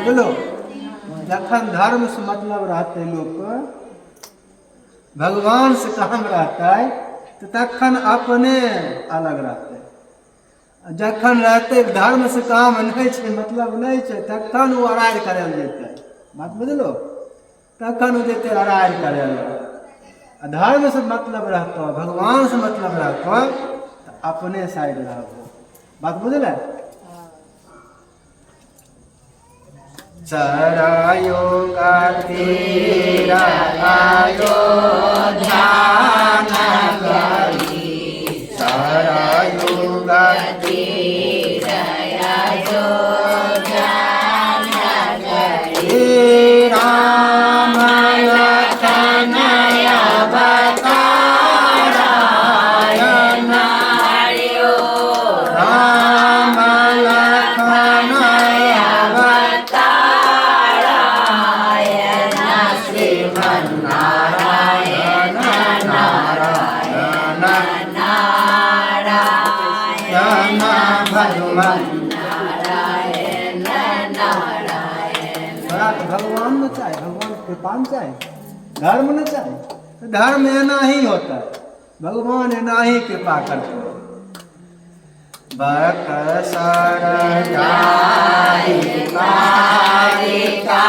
बुझलो जखन धर्म से मतलब रहते लोग भगवान से काम रहता है तो तखन अपने अलग रहते जखन रहते धर्म से काम नहीं छे मतलब नहीं छे तखन वो अराज करल जेते बात बुझलो तखन वो जेते अराज करल धर्म से मतलब रहता भगवान से मतलब रहता तो अपने साइड रहो बात बुझल चरायो तीरायो ध्यान करी चरायो तीरायो ध्यान करी राम लखन अवतारायण हरियो राम लखन अवतारायण श्रीमन्नारायण नारायण नारायण भगवान नारायण नारायण भगवान न चाहे भगवान कृपा न चाहे धर्म न चाहे तो धर्म एना ही होता है भगवान एना ही कृपा करते हैं बकसर जाई कारिका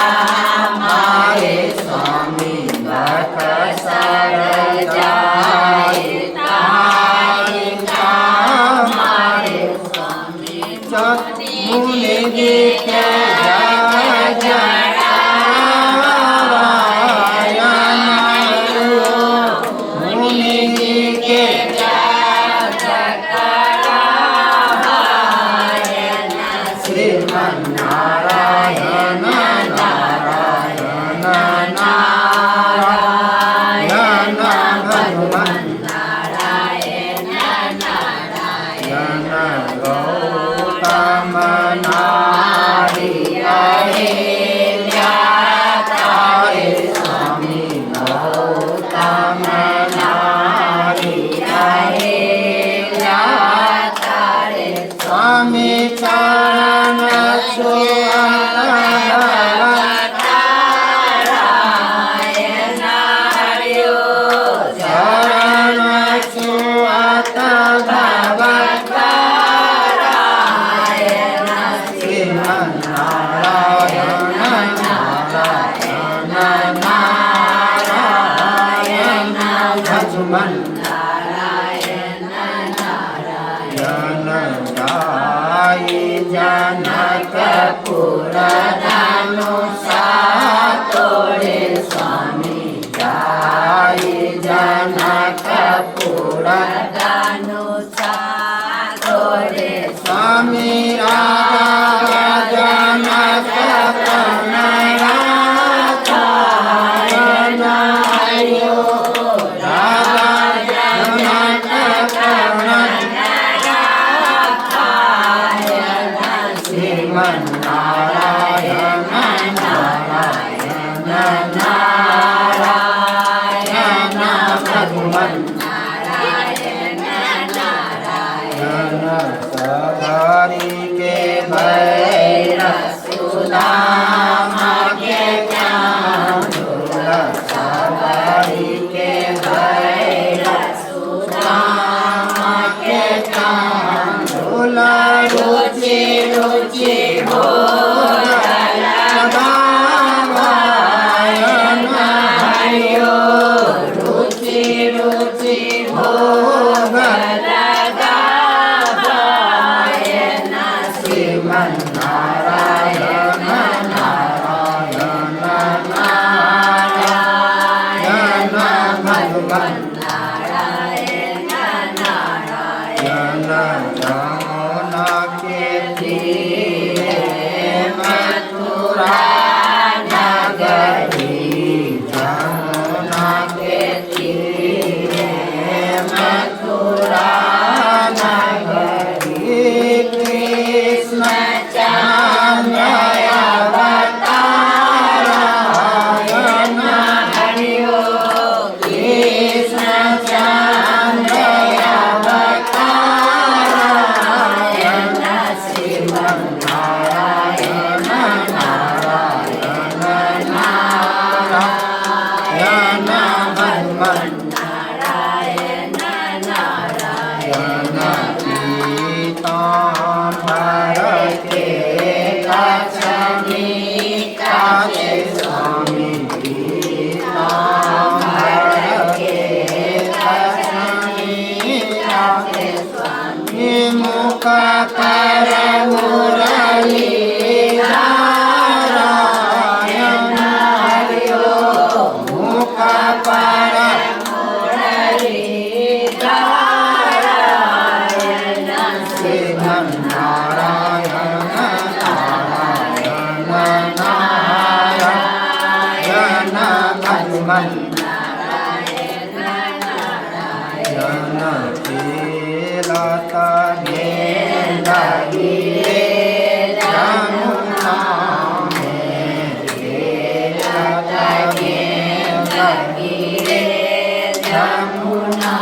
मारे स्वामी बकसर जाई कारिका मारे स्वामी मुनि जी के जय जय मुनि जी के श्रीमन्नारायण नारायण नारायण भगवान नारायण नारायण गौतम नारिये व्यातारे स्वामी गौतम नारिये व्यातारे स्वामी चरण नारायण हरियो चरण छुअत भवतारायण श्रीमन्नारायण नारायण नारायण भगवान नारायण नारायण जाई जनकपुर धनुषा तोड़े स्वामी जाई जनकपुर धनुषा तोड़े स्वामी राजा जनक प्रणरायण हरियो राजा जनक श्रीमन्नारायण नारायण नारायण भगवान नारायण नारायण सदारी के भैर सुदामा के ज्ञान सदारी के भैर सुदामा के ज्ञान रुचि रुचि भोगायन हरियो रुचि रुचि भोग मुख पर मुरली नारायण हरिओ मुख पर श्रीमन नारायण नारायण नारायण भगवन लता लगी यमुना में लता लगी यमुना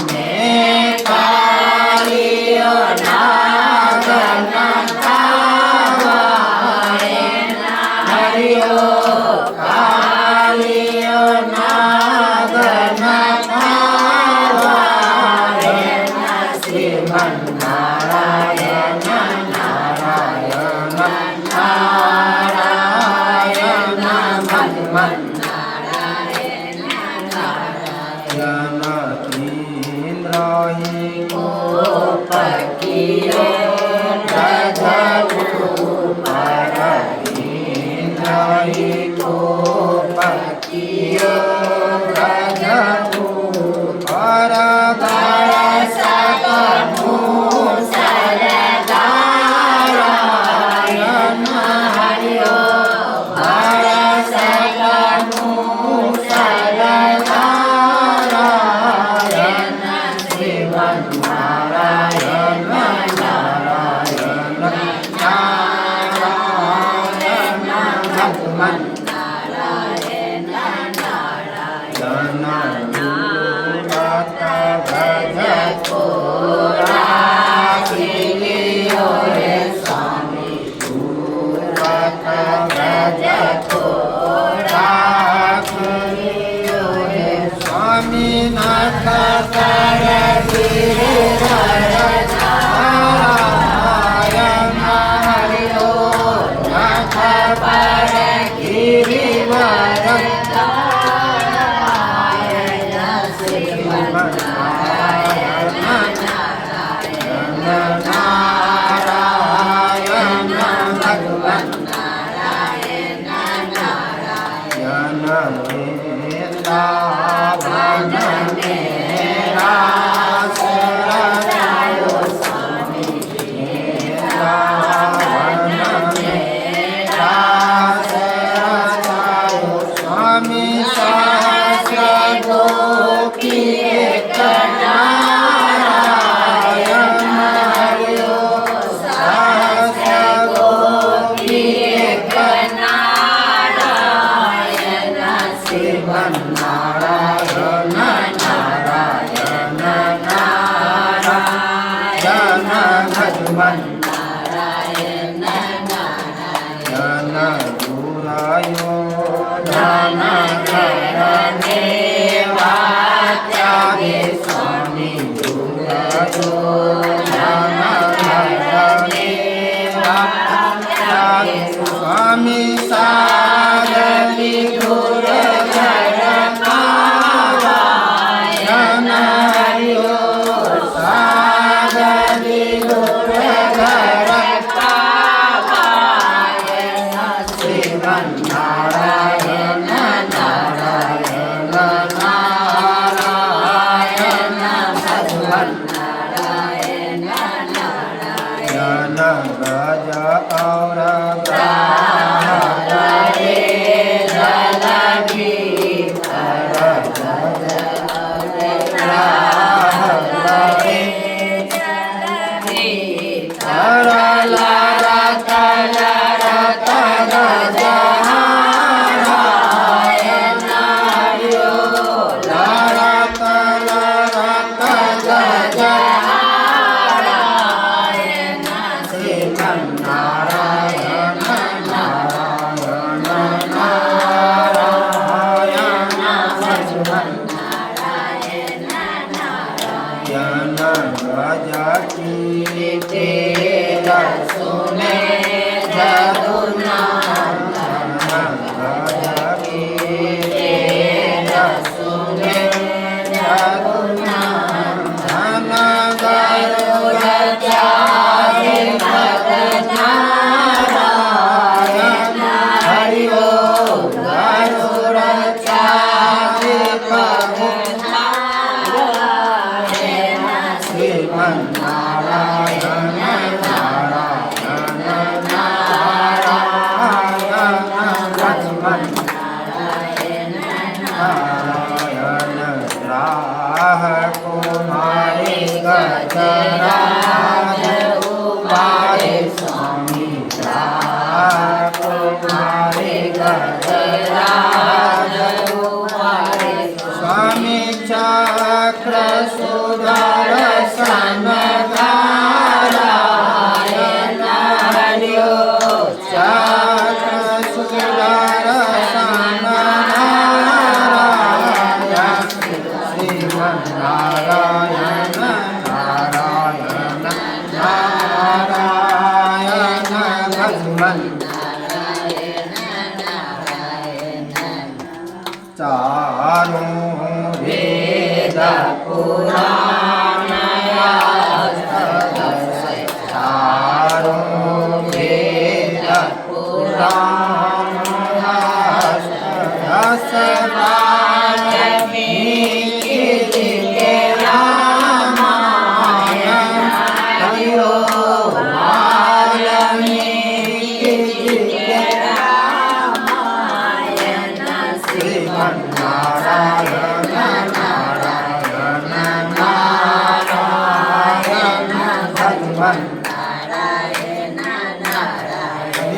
में कालियो नागन गावे हरिओ कालियो नागन श्रीमन नारायण नारायण नारायण भगवन इंद्राही को पकियो रजू पर इंद्राही को पकियो रजू पर स्वामी सारथी गुर घर पावायन हरिओ सारथी गुर घर पावायन श्रीमन नारायण नारायण नारायण भगवन नारायण नारायण राजा और राजा की तेरा सुने जगुना राजा की तेरा सुने जगुना धन गरुड़ श्रीमन्नारायण नारायण नारायण लक्ष्मण राह कुमारी गजराज उमारे स्वामी राह कुमारी गजराज उमारे स्वामी चक्र सुदर्शन नारायण हरियो चक्र सुदर्शन नारायण श्रीमन्नारायण नारायण नारायण लक्ष्मण चारों वेद पुराण चारों वेद पुराण दस वाल्मीकि के रामायण हरियो वाल्मीकि के रामायण श्रीमन्नारायण नारायण नारायण भगवान